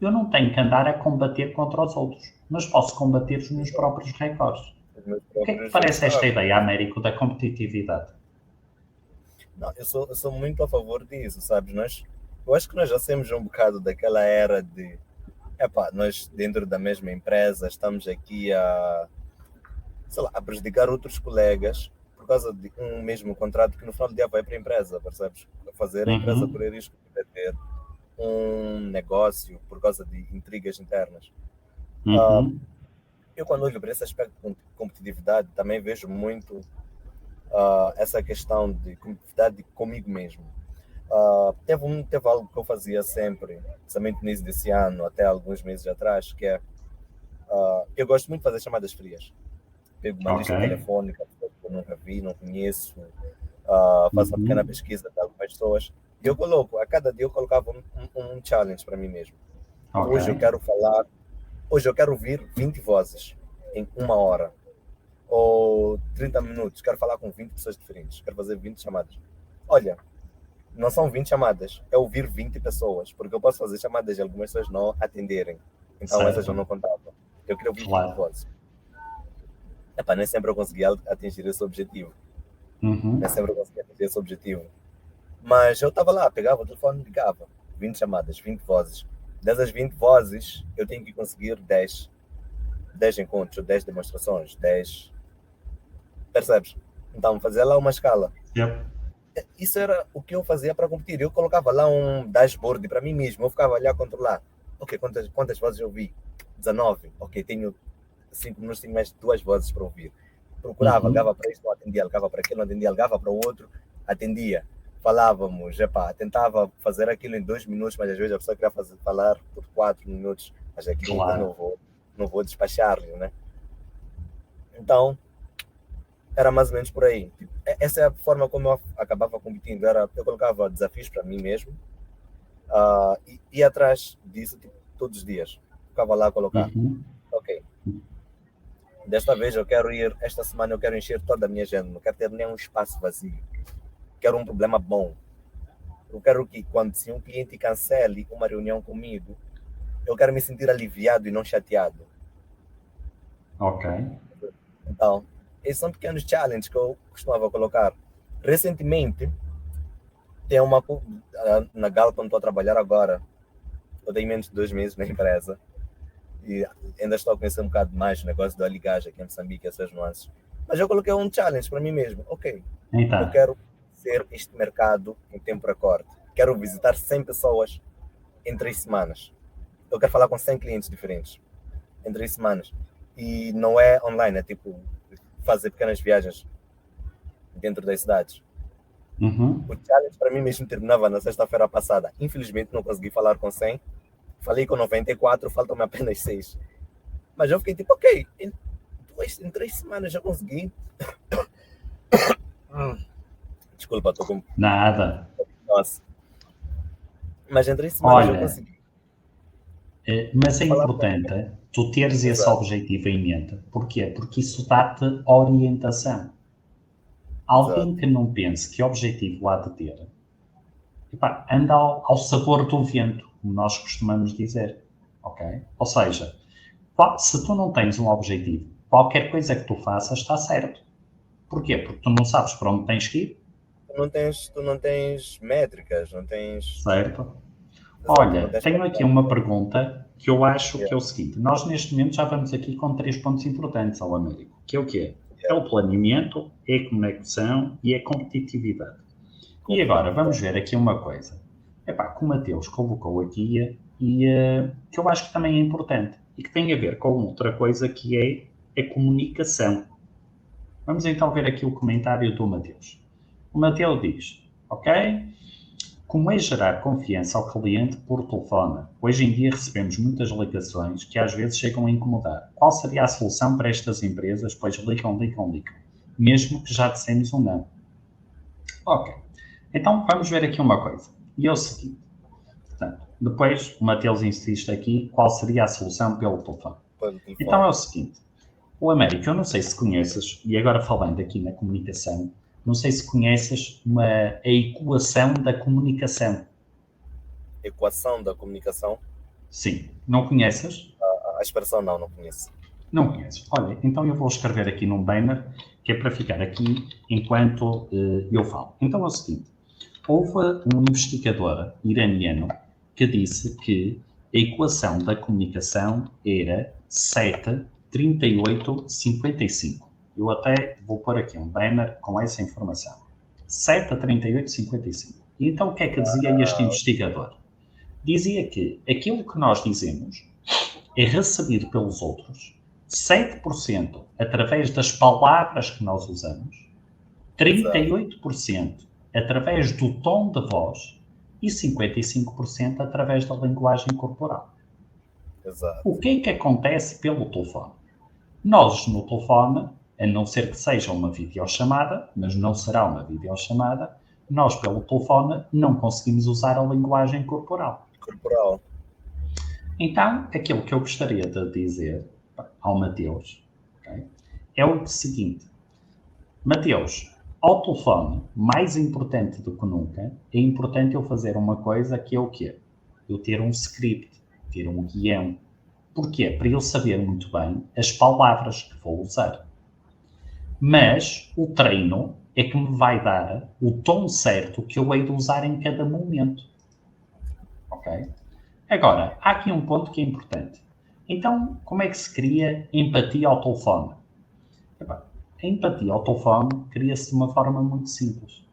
Eu não tenho que andar a combater contra os outros, mas posso combater os meus próprios recordes. O que é que te parece esta ideia, Américo, da competitividade? Não, eu sou muito a favor disso, sabes? Eu acho que nós já saímos um bocado daquela era de nós dentro da mesma empresa estamos aqui a prejudicar outros colegas por causa de um mesmo contrato que no final do dia vai para a empresa, percebes? Fazer a empresa correr risco de ter um negócio por causa de intrigas internas. Eu quando olho para esse aspecto de competitividade também vejo muito essa questão de competitividade comigo mesmo. Teve algo que eu fazia sempre, principalmente no início desse ano, até alguns meses atrás, que é eu gosto muito de fazer chamadas frias. Pego uma lista telefônica que eu nunca vi, não conheço, faço uma pequena pesquisa de algumas pessoas e eu coloco, a cada dia eu colocava um challenge para mim mesmo. Hoje eu quero ouvir 20 vozes em 1 hora ou 30 minutos, quero falar com 20 pessoas diferentes, quero fazer 20 chamadas. Olha, não são 20 chamadas, é ouvir 20 pessoas, porque eu posso fazer chamadas e algumas pessoas não atenderem, então essas eu não contava. Eu queria ouvir 20 vozes. Nem sempre eu conseguia atingir esse objetivo. Nem sempre eu conseguia atingir esse objetivo. Mas eu estava lá, pegava o telefone e ligava. 20 chamadas, 20 vozes. Dessas 20 vozes, eu tenho que conseguir 10 encontros, 10 demonstrações, 10... Percebes? Então, fazer lá uma escala. Isso era o que eu fazia para competir. Eu colocava lá um dashboard para mim mesmo. Eu ficava ali a controlar. Ok, quantas vozes eu vi? 19. Ok, tenho 5 minutos, tenho mais 2 vozes para ouvir. Procurava, ligava para isto, não atendia, ligava para aquilo, não atendia, ligava para o outro, atendia. Falávamos, tentava fazer aquilo em 2 minutos, mas às vezes a pessoa queria falar por 4 minutos, mas aquilo não vou despachar, né? Então, era mais ou menos por aí. Essa é a forma como eu acabava competindo. Eu colocava desafios para mim mesmo e ia atrás disso todos os dias. Ficava lá a colocar. Ok. Esta semana eu quero encher toda a minha agenda, não quero ter nenhum espaço vazio. Quero um problema bom. Eu quero que se um cliente cancele uma reunião comigo, eu quero me sentir aliviado e não chateado. Ok. Então, esses são pequenos challenges que eu costumava colocar. Recentemente, tem uma na Galp onde estou a trabalhar agora. Eu tenho menos de 2 meses na empresa. E ainda estou a conhecer um bocado mais o negócio do Aligaja aqui em Moçambique, essas nuances. Mas eu coloquei um challenge para mim mesmo. Ok, eu quero ser este mercado em tempo recorde. Quero visitar 100 pessoas em 3 semanas. Eu quero falar com 100 clientes diferentes em 3 semanas. E não é online, é tipo fazer pequenas viagens dentro das cidades. O challenge para mim mesmo terminava na sexta-feira passada. Infelizmente não consegui falar com 100. Falei com 94, faltam-me apenas 6. Mas eu fiquei tipo, ok, em 3 semanas já consegui. Desculpa, estou com... Nada. Nossa. Mas em 3 semanas eu consegui. Mas é importante tu teres esse objetivo em mente. Porquê? Porque isso dá-te orientação. Alguém que não pense que objetivo há de ter, anda ao sabor do vento, como nós costumamos dizer, ok? Ou seja, se tu não tens um objetivo, qualquer coisa que tu faças está certo. Porquê? Porque tu não sabes para onde tens que ir. Tu não tens métricas, não tens... Certo. Olha, tenho aqui uma pergunta que eu acho que é o seguinte. Nós neste momento já vamos aqui com 3 pontos importantes ao Américo, que é o quê? É o planeamento, é a conexão e é a competitividade. E agora, vamos ver aqui uma coisa. Que o Mateus colocou aqui e que eu acho que também é importante e que tem a ver com outra coisa que é a comunicação. Vamos então ver aqui o comentário do Mateus. O Mateus diz, ok, como é gerar confiança ao cliente por telefone? Hoje em dia recebemos muitas ligações que às vezes chegam a incomodar. Qual seria a solução para estas empresas? Pois ligam, mesmo que já dissemos um não. Ok. Então, vamos ver aqui uma coisa. E é o seguinte. Portanto, depois, o Mateus insiste aqui qual seria a solução pelo telefone. Então, é o seguinte. O Américo, eu não sei se conheces, e agora falando aqui na comunicação, não sei se conheces a equação da comunicação. Equação da comunicação? Sim. Não conheces? A expressão não conheço. Não conheces. Olha, então eu vou escrever aqui num banner, que é para ficar aqui enquanto eu falo. Então é o seguinte, houve um investigador iraniano que disse que a equação da comunicação era 7, 38, 55. Eu até vou pôr aqui um banner com essa informação. 7, 38, 55. E então o que é que dizia este investigador? Dizia que aquilo que nós dizemos é recebido pelos outros 7% através das palavras que nós usamos, 38% através do tom de voz e 55% através da linguagem corporal. Exato. O que é que acontece pelo telefone? Nós, no telefone, a não ser que seja uma videochamada, mas não será uma videochamada, nós, pelo telefone, não conseguimos usar a linguagem corporal. Então, aquilo que eu gostaria de dizer ao Mateus, okay, é o seguinte. Mateus, ao telefone, mais importante do que nunca, é importante eu fazer uma coisa que é o quê? Eu ter um script, ter um guião. Porquê? Para eu saber muito bem as palavras que vou usar. Mas o treino é que me vai dar o tom certo que eu hei de usar em cada momento. Ok? Agora, há aqui um ponto que é importante. Então, como é que se cria empatia ao telefone? A empatia ao telefone cria-se de uma forma muito simples.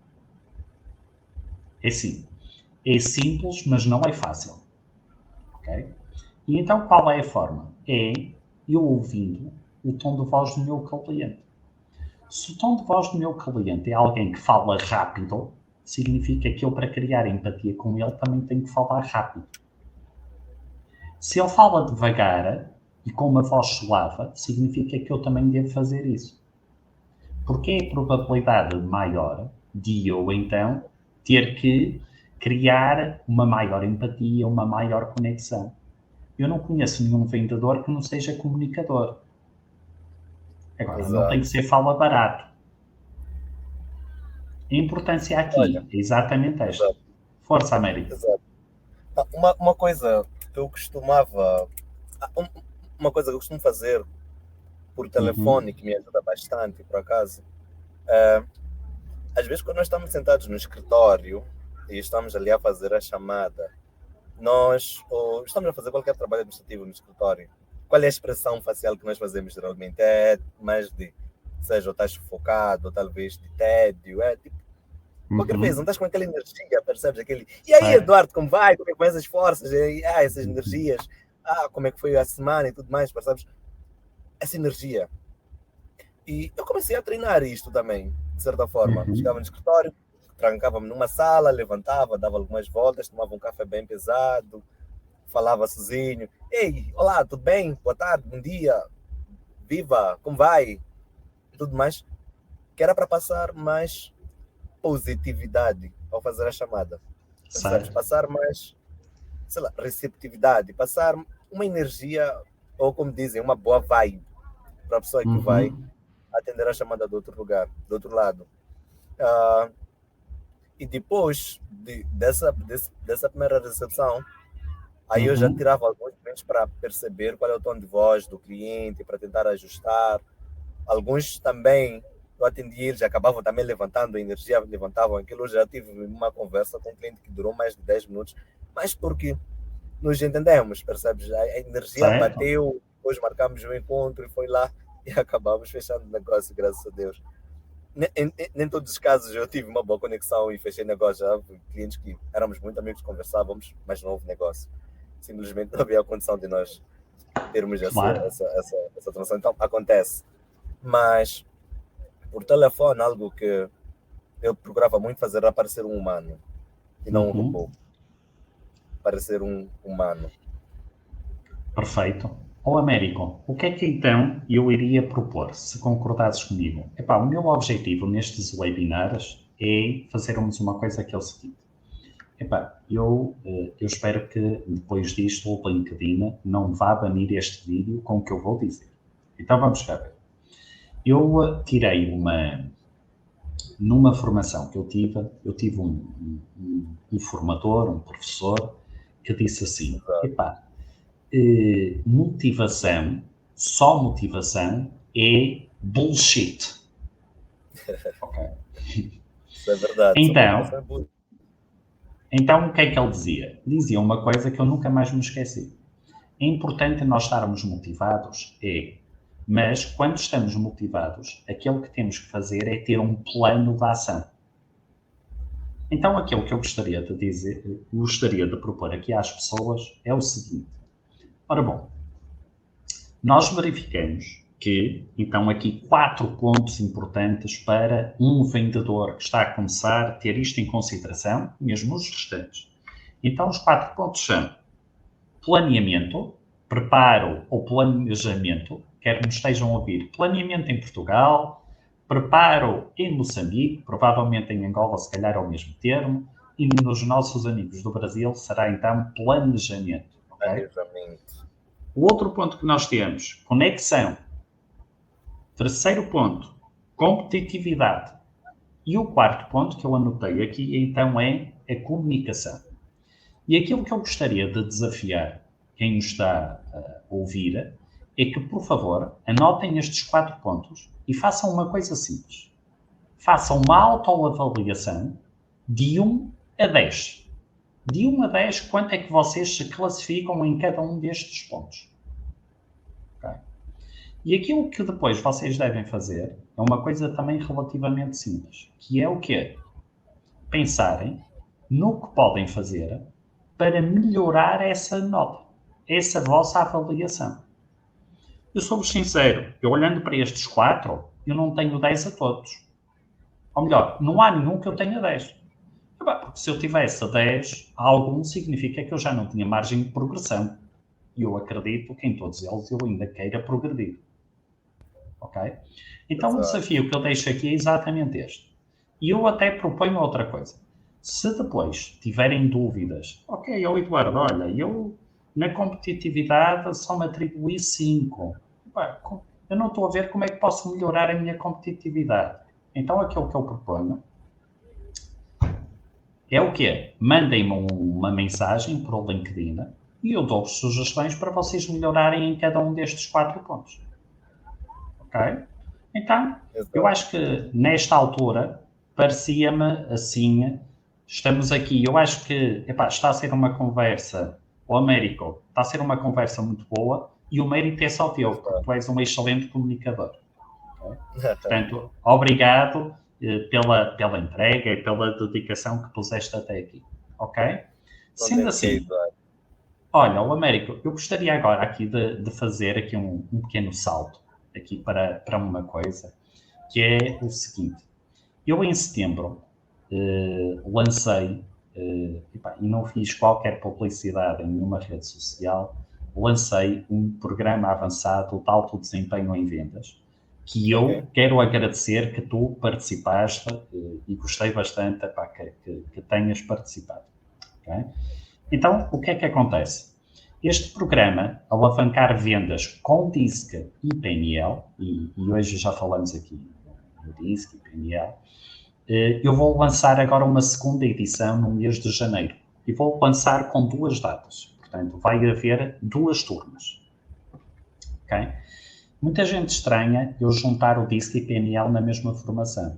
É sim. É simples, mas não é fácil. Ok? E então, qual é a forma? É eu ouvindo o tom de voz do meu cliente. Se o tom de voz do meu cliente é alguém que fala rápido, significa que eu, para criar empatia com ele, também tenho que falar rápido. Se ele fala devagar e com uma voz suave, significa que eu também devo fazer isso. Porque é a probabilidade maior de eu, então, ter que criar uma maior empatia, uma maior conexão. Eu não conheço nenhum vendedor que não seja comunicador. Agora, Exato. não tem que ser fala barato. A importância aqui é exatamente esta. Exato. Força, América. Exato. Uma coisa que eu costumava... Uma coisa que eu costumo fazer por telefone, que me ajuda bastante, por acaso, às vezes quando nós estamos sentados no escritório e estamos ali a fazer a chamada, ou estamos a fazer qualquer trabalho administrativo no escritório, qual é a expressão facial que nós fazemos geralmente? É mais de, seja, ou estás sufocado, ou talvez de tédio, tipo, qualquer vez, não estás com aquela energia, percebes? E aí, Eduardo, como vai? Como é que vão essas forças? Essas energias, como é que foi a semana e tudo mais, percebes? Essa energia. E eu comecei a treinar isto também, de certa forma. Chegava no escritório, trancava-me numa sala, levantava, dava algumas voltas, tomava um café bem pesado, falava sozinho. Ei, olá, tudo bem? Boa tarde, bom dia, viva, como vai? E tudo mais. Que era para passar mais positividade ao fazer a chamada. Percebes? Passar mais, sei lá, receptividade, passar uma energia, ou como dizem, uma boa vibe para a pessoa que vai atender a chamada do outro lugar, do outro lado. E depois dessa primeira recepção, aí eu já tirava alguns momentos para perceber qual é o tom de voz do cliente, para tentar ajustar. Alguns também eu atendia, eles acabavam também levantando a energia, levantavam aquilo. Eu já tive uma conversa com um cliente que durou mais de 10 minutos, mas porque nos entendemos, percebes? A energia bateu, depois marcamos um encontro e foi lá e acabamos fechando o negócio, graças a Deus. Nem todos os casos eu tive uma boa conexão e fechei negócio. Já clientes que éramos muito amigos, conversávamos, mas não houve negócio. Simplesmente não havia a condição de nós termos essa transação. Então, acontece. Mas, por telefone, algo que eu procurava muito fazer era parecer um humano e não um robô. Parecer um humano. Perfeito. Américo, o que é que então eu iria propor, se concordasses comigo? O meu objetivo nestes webinars é fazermos uma coisa que é o seguinte. Eu espero que depois disto o LinkedIn não vá banir este vídeo com o que eu vou dizer. Então vamos cá ver. Eu tirei numa formação que eu tive um formador, um professor, que disse assim, motivação, só motivação é bullshit. Ok? Isso é verdade. Então, o que é que ele dizia? Dizia uma coisa que eu nunca mais me esqueci. É importante nós estarmos motivados, mas quando estamos motivados, aquilo que temos que fazer é ter um plano de ação. Então, aquilo que eu gostaria de propor aqui às pessoas é o seguinte. Ora bom, nós verificamos que, então, aqui 4 pontos importantes para um vendedor que está a começar a ter isto em consideração, mesmo os restantes. Então, os 4 pontos são planeamento, preparo ou planejamento, quer nos estejam a ouvir, planeamento em Portugal, preparo em Moçambique, provavelmente em Angola, se calhar é o mesmo termo, e nos nossos amigos do Brasil será então planejamento. Okay? O outro ponto que nós temos, conexão. Terceiro ponto, competitividade. E o quarto ponto que eu anotei aqui, então, é a comunicação. E aquilo que eu gostaria de desafiar quem nos está a ouvir é que, por favor, anotem estes 4 pontos e façam uma coisa simples. Façam uma autoavaliação de 1 a 10. De 1 a 10, quanto é que vocês se classificam em cada um destes pontos? Okay? E aquilo que depois vocês devem fazer é uma coisa também relativamente simples, que é o quê? Pensarem no que podem fazer para melhorar essa nota, essa vossa avaliação. Eu sou-vos sincero, eu olhando para estes 4, eu não tenho 10 a todos. Ou melhor, não há nenhum que eu tenha 10. Porque se eu tivesse a 10, algum significa que eu já não tinha margem de progressão. E eu acredito que em todos eles eu ainda queira progredir. Ok? Então o desafio que eu deixo aqui é exatamente este. E eu até proponho outra coisa. Se depois tiverem dúvidas, ok, Eduardo, olha, eu na competitividade só me atribuí 5. Eu não estou a ver como é que posso melhorar a minha competitividade. Então aquilo que eu proponho é o quê? Mandem-me uma mensagem por o LinkedIn e eu dou-vos sugestões para vocês melhorarem em cada um destes 4 pontos. Ok? Então, eu acho que nesta altura parecia-me assim, estamos aqui, eu acho que está a ser uma conversa, o Américo, está a ser uma conversa muito boa e o mérito é só teu, porque tu és um excelente comunicador. Okay? Portanto, obrigado pela entrega e pela dedicação que puseste até aqui. Ok? Sendo assim, olha, o Américo, eu gostaria agora aqui de fazer aqui um pequeno salto aqui para uma coisa, que é o seguinte. Eu em setembro lancei, e não fiz qualquer publicidade em nenhuma rede social, lancei um programa avançado de alto desempenho em vendas, que eu quero agradecer que tu participaste e gostei bastante que tenhas participado. Okay? Então, o que é que acontece? Este programa, alavancar vendas com DISC e PNL, e hoje já falamos aqui no DISC e PNL, eu vou lançar agora uma segunda edição no mês de janeiro. E vou lançar com 2 datas. Portanto, vai haver 2 turmas. Okay? Muita gente estranha eu juntar o DISC e PNL na mesma formação.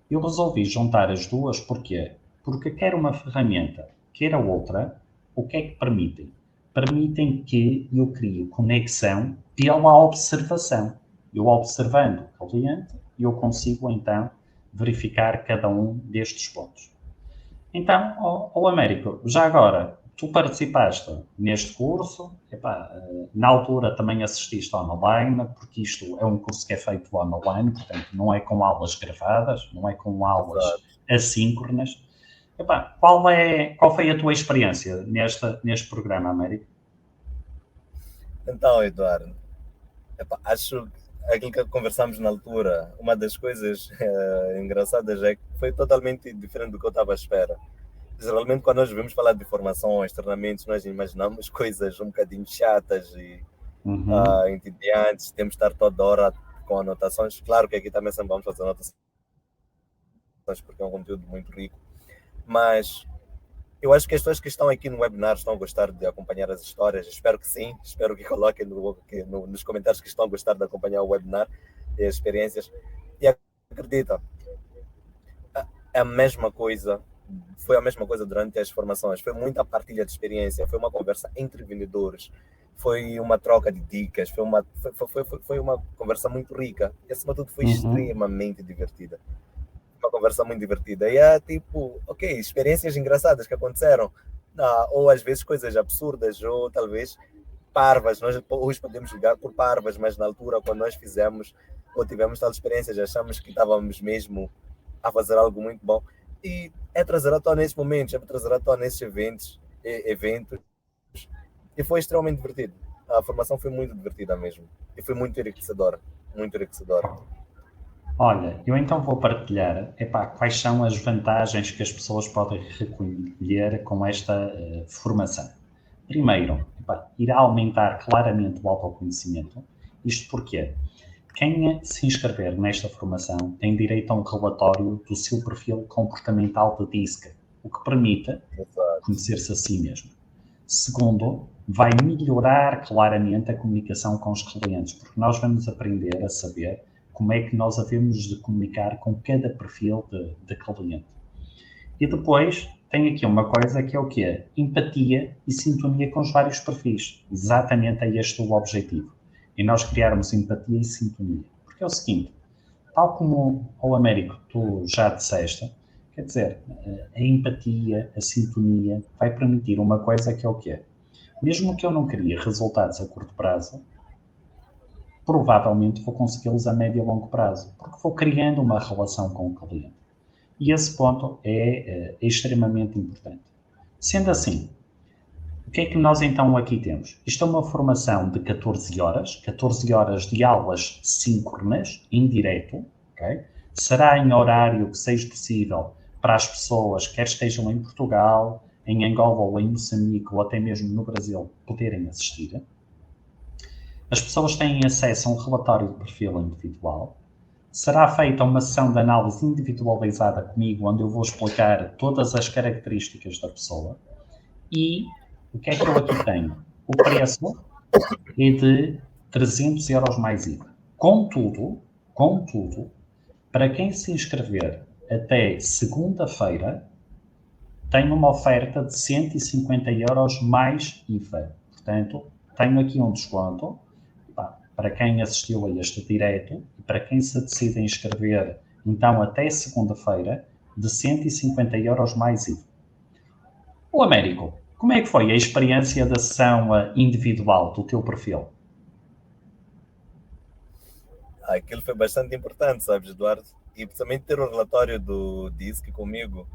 Eu resolvi juntar as duas, porquê? Porque quer uma ferramenta, quer a outra, o que é que permitem? Permitem que eu crie conexão pela observação. Eu observando o cliente, eu consigo então verificar cada um destes pontos. Então, Américo, já agora, tu participaste neste curso, na altura também assististe online, porque isto é um curso que é feito online, portanto não é com aulas gravadas, não é com aulas assíncronas. Qual foi a tua experiência neste programa, Américo? Então, Eduardo, acho que aquilo que conversámos na altura, uma das coisas engraçadas é que foi totalmente diferente do que eu estava à espera. Geralmente, quando nós vemos falar de formações, treinamentos, nós imaginamos coisas um bocadinho chatas e entediantes, temos de estar toda hora com anotações. Claro que aqui também sempre vamos fazer anotações. porque é um conteúdo muito rico. Mas eu acho que as pessoas que estão aqui no webinar estão a gostar de acompanhar as histórias. Espero que sim. Espero que coloquem nos comentários que estão a gostar de acompanhar o webinar e as experiências. E acredita, é a mesma coisa. Foi a mesma coisa durante as formações. Foi muita partilha de experiência. Foi uma conversa entre vendedores. Foi uma troca de dicas. Foi uma conversa muito rica. E, acima de tudo, foi extremamente divertida. Uma conversa muito divertida. E é tipo, ok, experiências engraçadas que aconteceram. Ou às vezes coisas absurdas, ou talvez parvas. Nós hoje podemos julgar por parvas, mas na altura, quando nós fizemos ou tivemos tal experiência, já achamos que estávamos mesmo a fazer algo muito bom. E é trazer à tona nesses momentos, é trazer à tona nesses eventos. E foi extremamente divertido. A formação foi muito divertida mesmo. E foi muito enriquecedora. Muito enriquecedora. Olha, eu então vou partilhar quais são as vantagens que as pessoas podem recolher com esta formação. Primeiro, irá aumentar claramente o autoconhecimento. Isto porque quem se inscrever nesta formação tem direito a um relatório do seu perfil comportamental de DISC, o que permite conhecer-se a si mesmo. Segundo, vai melhorar claramente a comunicação com os clientes, porque nós vamos aprender a saber como é que nós havemos de comunicar com cada perfil de cliente. E depois tem aqui uma coisa que é o quê? Empatia e sintonia com os vários perfis. Exatamente é este o objetivo. E nós criarmos empatia e sintonia. Porque é o seguinte, tal como o Américo tu já disseste, quer dizer, a empatia, a sintonia vai permitir uma coisa que é o quê? Mesmo que eu não queria resultados a curto prazo, provavelmente vou consegui-los a médio e longo prazo, porque vou criando uma relação com o cliente. E esse ponto é extremamente importante. Sendo assim, o que é que nós então aqui temos? Isto é uma formação de 14 horas de aulas síncronas, em direto, okay? Será em horário que seja possível para as pessoas, quer estejam em Portugal, em Angola ou em Moçambique, ou até mesmo no Brasil, poderem assistir. As pessoas têm acesso a um relatório de perfil individual. Será feita uma sessão de análise individualizada comigo, onde eu vou explicar todas as características da pessoa. E o que é que eu aqui tenho? O preço é de 300 euros mais IVA. Contudo, para quem se inscrever até segunda-feira, tem uma oferta de 150 euros mais IVA. Portanto, tenho aqui um desconto para quem assistiu a este direto e para quem se decide inscrever, então, até segunda-feira, de 150 euros mais IVA. O Américo, como é que foi a experiência da sessão individual do teu perfil? Aquilo foi bastante importante, sabes, Eduardo? E principalmente ter o relatório do DISC comigo.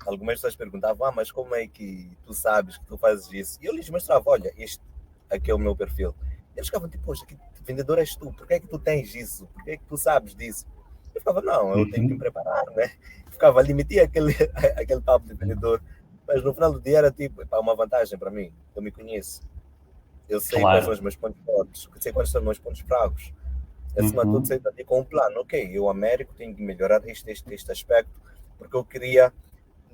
Algumas pessoas perguntavam, mas como é que tu sabes que tu fazes isso? E eu lhes mostrava, olha, este aqui é o meu perfil. E eles ficavam tipo, poxa, que vendedor és tu? Por que é que tu tens isso? Por que é que tu sabes disso? Eu ficava, não, eu tenho que me preparar, né? Ficava ali, metia aquele papo de vendedor. Mas no final do dia era tipo, uma vantagem para mim. Eu me conheço. Eu sei quais são os meus pontos fortes. Eu sei quais são os meus pontos fracos. Acima de tudo, sei também com um plano. Ok, eu, Américo, tenho que melhorar este aspecto, porque eu queria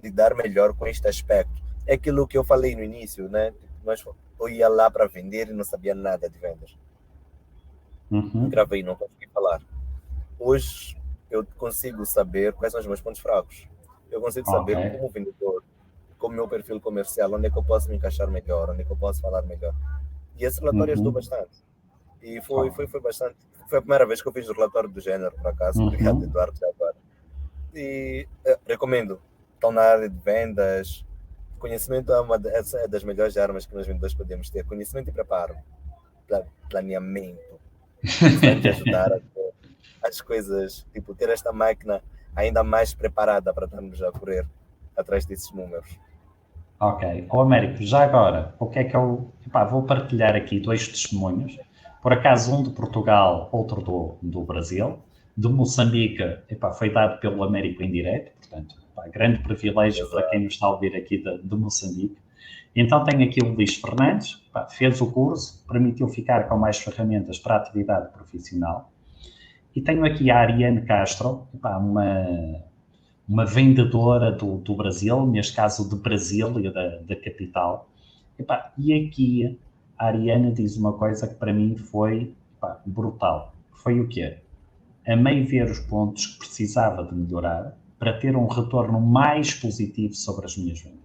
lidar melhor com este aspecto. É aquilo que eu falei no início, né? Eu ia lá para vender e não sabia nada de vendas. Gravei, não consegui falar. Hoje eu consigo saber quais são os meus pontos fracos. Eu consigo saber como vendedor, como meu perfil comercial, onde é que eu posso me encaixar melhor, onde é que eu posso falar melhor. E esse relatório ajudou bastante. E foi bastante. Foi a primeira vez que eu fiz o relatório do género, por acaso. Obrigado, Eduardo, já agora. E recomendo. Estão na área de vendas. Conhecimento é uma das melhores armas que nós vendedores podemos ter. Conhecimento e preparo. Planeamento. Isso vai nos ajudar a ter as coisas, tipo, ter esta máquina ainda mais preparada para estarmos a correr atrás desses números. Ok. Américo, já agora, o que é que eu... vou partilhar aqui 2 testemunhos. Por acaso, um de Portugal, outro do Brasil. De Moçambique, foi dado pelo Américo em direto, portanto, grande privilégio para quem nos está a ouvir aqui de Moçambique. Então tenho aqui o Luís Fernandes, fez o curso, permitiu ficar com mais ferramentas para a atividade profissional. E tenho aqui a Ariane Castro, uma vendedora do Brasil, neste caso de Brasília, da capital. E aqui a Ariana diz uma coisa que para mim foi brutal. Foi o quê? Amei ver os pontos que precisava de melhorar para ter um retorno mais positivo sobre as minhas vendas.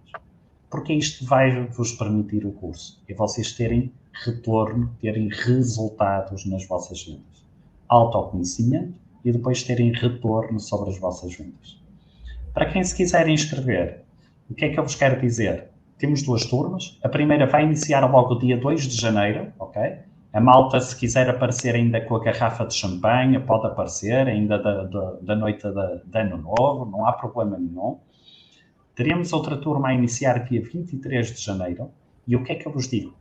Porque isto vai vos permitir o curso. É vocês terem retorno, terem resultados nas vossas vendas. Autoconhecimento e depois terem retorno sobre as vossas vendas. Para quem se quiser inscrever, o que é que eu vos quero dizer? Temos 2 turmas. A primeira vai iniciar logo dia 2 de janeiro, ok? A malta, se quiser aparecer ainda com a garrafa de champanhe, pode aparecer, ainda da noite de Ano Novo, não há problema nenhum. Teremos outra turma a iniciar dia 23 de janeiro. E o que é que eu vos digo?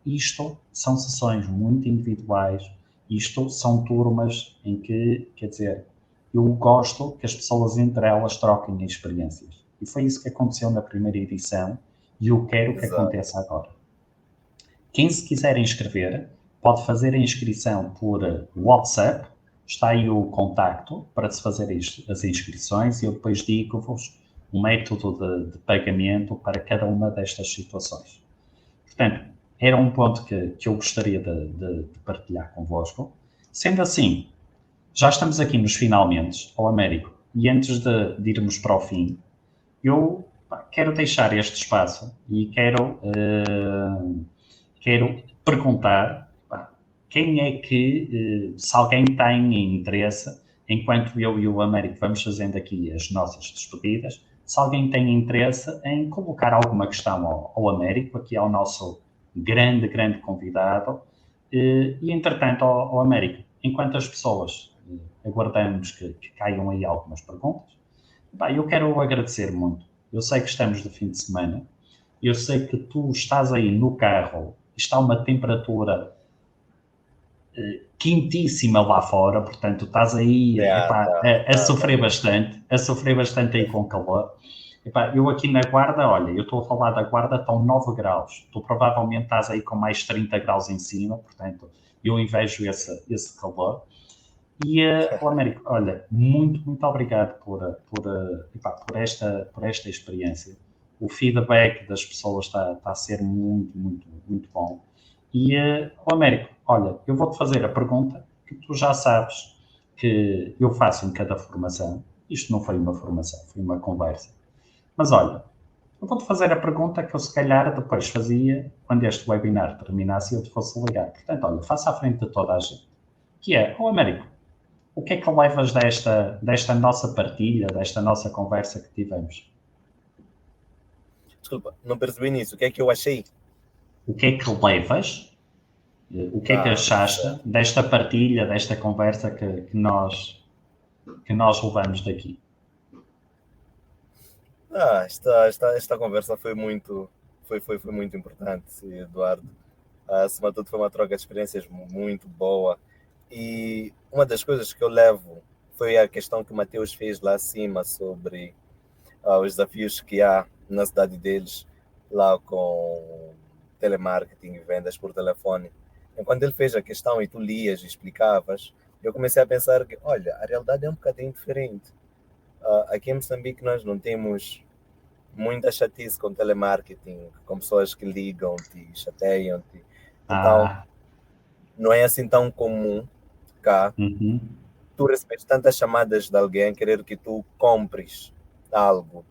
Isto são sessões muito individuais, isto são turmas em que, quer dizer, eu gosto que as pessoas entre elas troquem experiências. E foi isso que aconteceu na primeira edição e eu quero que aconteça agora. Quem se quiser inscrever, pode fazer a inscrição por WhatsApp, está aí o contacto para se fazer as inscrições e eu depois digo-vos o método de pagamento para cada uma destas situações. Portanto, era um ponto que eu gostaria de partilhar convosco. Sendo assim, já estamos aqui nos finalmente, ao Américo, e antes de irmos para o fim, eu quero deixar este espaço e quero perguntar quem é que, se alguém tem interesse, enquanto eu e o Américo vamos fazendo aqui as nossas despedidas, se alguém tem interesse em colocar alguma questão ao Américo, aqui ao nosso grande convidado, e entretanto ao Américo, enquanto as pessoas aguardamos que caiam aí algumas perguntas, eu quero agradecer muito. Eu sei que estamos de fim de semana, eu sei que tu estás aí no carro, está uma temperatura quentíssima lá fora, portanto estás aí a sofrer bastante aí com calor. Eu aqui na Guarda, olha, eu estou a falar da Guarda, estão 9 graus. Tu provavelmente estás aí com mais 30 graus em cima, portanto, eu invejo esse calor. E, Américo, olha, muito obrigado por esta experiência. O feedback das pessoas está a ser muito bom. E, Américo, olha, eu vou-te fazer a pergunta que tu já sabes que eu faço em cada formação. Isto não foi uma formação, foi uma conversa. Mas olha, eu vou-te fazer a pergunta que eu se calhar depois fazia quando este webinar terminasse e eu te fosse ligar. Portanto, olha, faça à frente de toda a gente. Que é, Américo, o que é que levas desta nossa partilha, desta nossa conversa que tivemos? Desculpa, não percebi nisso. O que é que eu achei? O que é que levas? O que é que achaste desta partilha, desta conversa que nós levamos daqui? Esta conversa foi muito importante, Eduardo. Acima de tudo, foi uma troca de experiências muito boa. E uma das coisas que eu levo foi a questão que o Mateus fez lá acima sobre os desafios que há na cidade deles, lá com telemarketing e vendas por telefone. Enquanto ele fez a questão e tu lias e explicavas, eu comecei a pensar que, olha, a realidade é um bocadinho diferente. Aqui em Moçambique nós não temos muita chatice com telemarketing, com pessoas que ligam-te, chateiam-te. Então, não é assim tão comum cá. Tu recebes tantas chamadas de alguém querer que tu compres algo,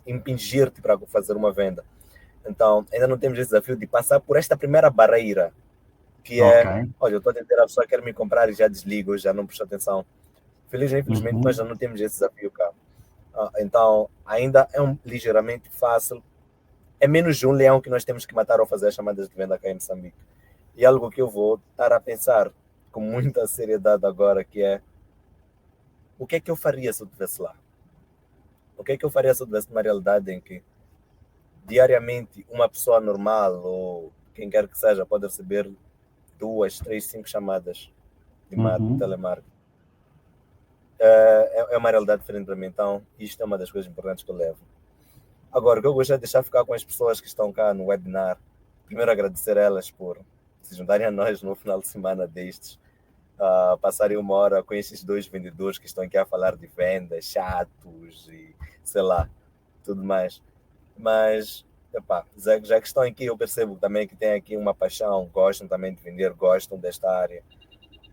impingir-te para fazer uma venda. Então, ainda não temos esse desafio de passar por esta primeira barreira, que é, olha, eu estou a atender, a pessoa quer me comprar e já desligo, já não presto atenção. Felizmente, infelizmente, nós já não temos esse desafio cá. Então, ainda é ligeiramente fácil. É menos de um leão que nós temos que matar ao fazer as chamadas de venda cá em Moçambique. E algo que eu vou estar a pensar com muita seriedade agora, que é, o que é que eu faria se eu estivesse lá? O que é que eu faria se eu estivesse numa realidade em que diariamente uma pessoa normal ou quem quer que seja pode receber 2, 3, 5 chamadas de telemarketing? É uma realidade diferente para mim, então isto é uma das coisas importantes que eu levo. Agora, o que eu gostaria de deixar ficar com as pessoas que estão cá no webinar, primeiro agradecer a elas por se juntarem a nós no final de semana destes, passarem uma hora com esses dois vendedores que estão aqui a falar de vendas, chatos e sei lá, tudo mais. Mas, epá, já que estão aqui, eu percebo também que têm aqui uma paixão, gostam também de vender, gostam desta área.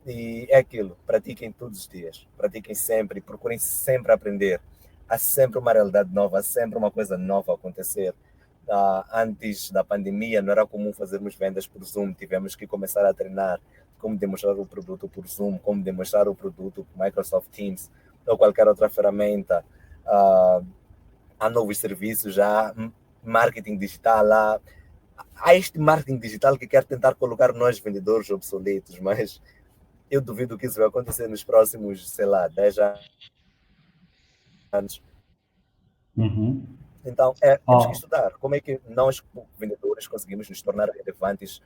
E é aquilo, pratiquem todos os dias, pratiquem sempre, procurem sempre aprender. Há sempre uma realidade nova, há sempre uma coisa nova a acontecer. Antes da pandemia não era comum fazermos vendas por Zoom, tivemos que começar a treinar como demonstrar o produto por Zoom, como demonstrar o produto por Microsoft Teams ou qualquer outra ferramenta. Há novos serviços, há marketing digital, há este marketing digital que quer tentar colocar nós vendedores obsoletos, mas eu duvido que isso vai acontecer nos próximos, sei lá, 10 anos. Uhum. Então, temos que estudar como é que nós, vendedores, conseguimos nos tornar relevantes,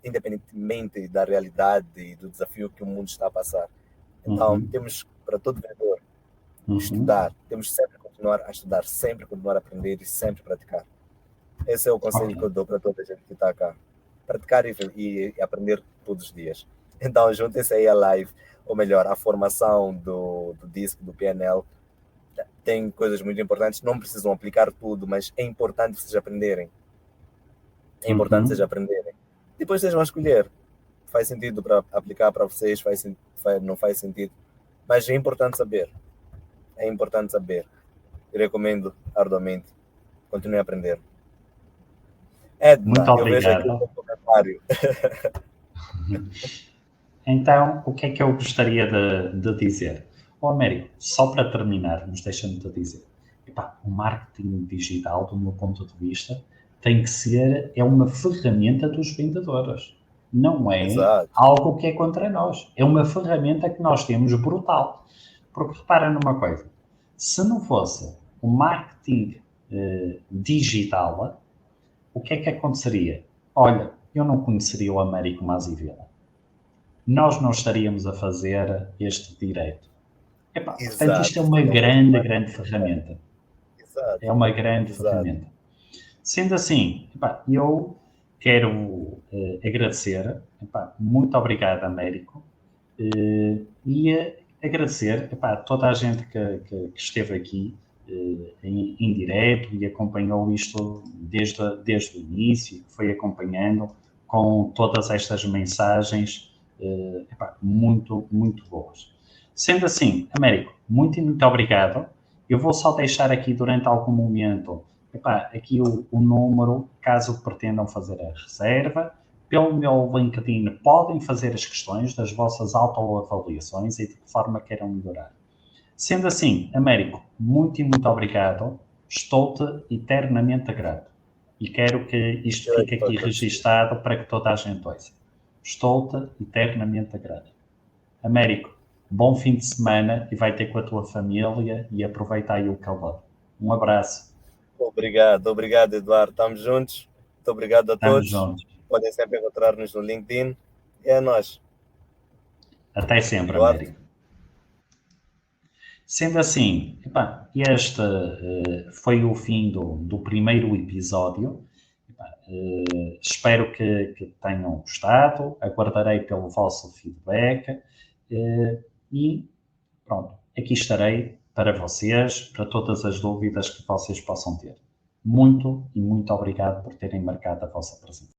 independentemente da realidade e do desafio que o mundo está a passar. Então, temos, para todo vendedor, estudar. Temos sempre continuar a estudar, sempre continuar a aprender e sempre praticar. Esse é o conselho que eu dou para toda a gente que está cá. Praticar e aprender todos os dias. Então, juntem-se aí à live, ou melhor, à formação do DISC, do PNL. Tem coisas muito importantes, não precisam aplicar tudo, mas é importante vocês aprenderem. É importante vocês aprenderem. Depois vocês vão escolher. Faz sentido para aplicar para vocês, não faz sentido. Mas é importante saber. É importante saber. Eu recomendo arduamente. Continue a aprender. Edna, muito obrigado. Eu vejo aqui um comentário. Então, o que é que eu gostaria de dizer? Américo, só para terminarmos, deixa-me te dizer, o marketing digital, do meu ponto de vista, tem que ser, é uma ferramenta dos vendedores. Não é algo que é contra nós. É uma ferramenta que nós temos brutal. Porque repara numa coisa, se não fosse o marketing digital, o que é que aconteceria? Olha, eu não conheceria o Américo Mazivela. Nós não estaríamos a fazer este direito. Portanto, isto é uma grande ferramenta. É uma grande ferramenta. Sendo assim, eu quero agradecer, muito obrigado, Américo, e agradecer a toda a gente que esteve aqui em direto e acompanhou isto desde o início, que foi acompanhando com todas estas mensagens muito boas. Sendo assim, Américo, muito obrigado. Eu vou só deixar aqui durante algum momento aqui o número, caso pretendam fazer a reserva. Pelo meu LinkedIn podem fazer as questões das vossas autoavaliações e de que forma queiram melhorar. Sendo assim, Américo, muito obrigado. Estou-te eternamente grato. E quero que isto fique aqui registado para que toda a gente ouça. Estou-te eternamente grato. Américo, bom fim de semana e vai ter com a tua família e aproveita aí o calor. Um abraço. Obrigado, Eduardo. Estamos juntos. Muito obrigado a todos. Juntos. Podem sempre encontrar-nos no LinkedIn. E é nós. Até sempre, Américo. Sendo assim, este foi o fim do primeiro episódio. Espero que tenham gostado. Aguardarei pelo vosso feedback. E pronto, aqui estarei para vocês, para todas as dúvidas que vocês possam ter. Muito obrigado por terem marcado a vossa presença.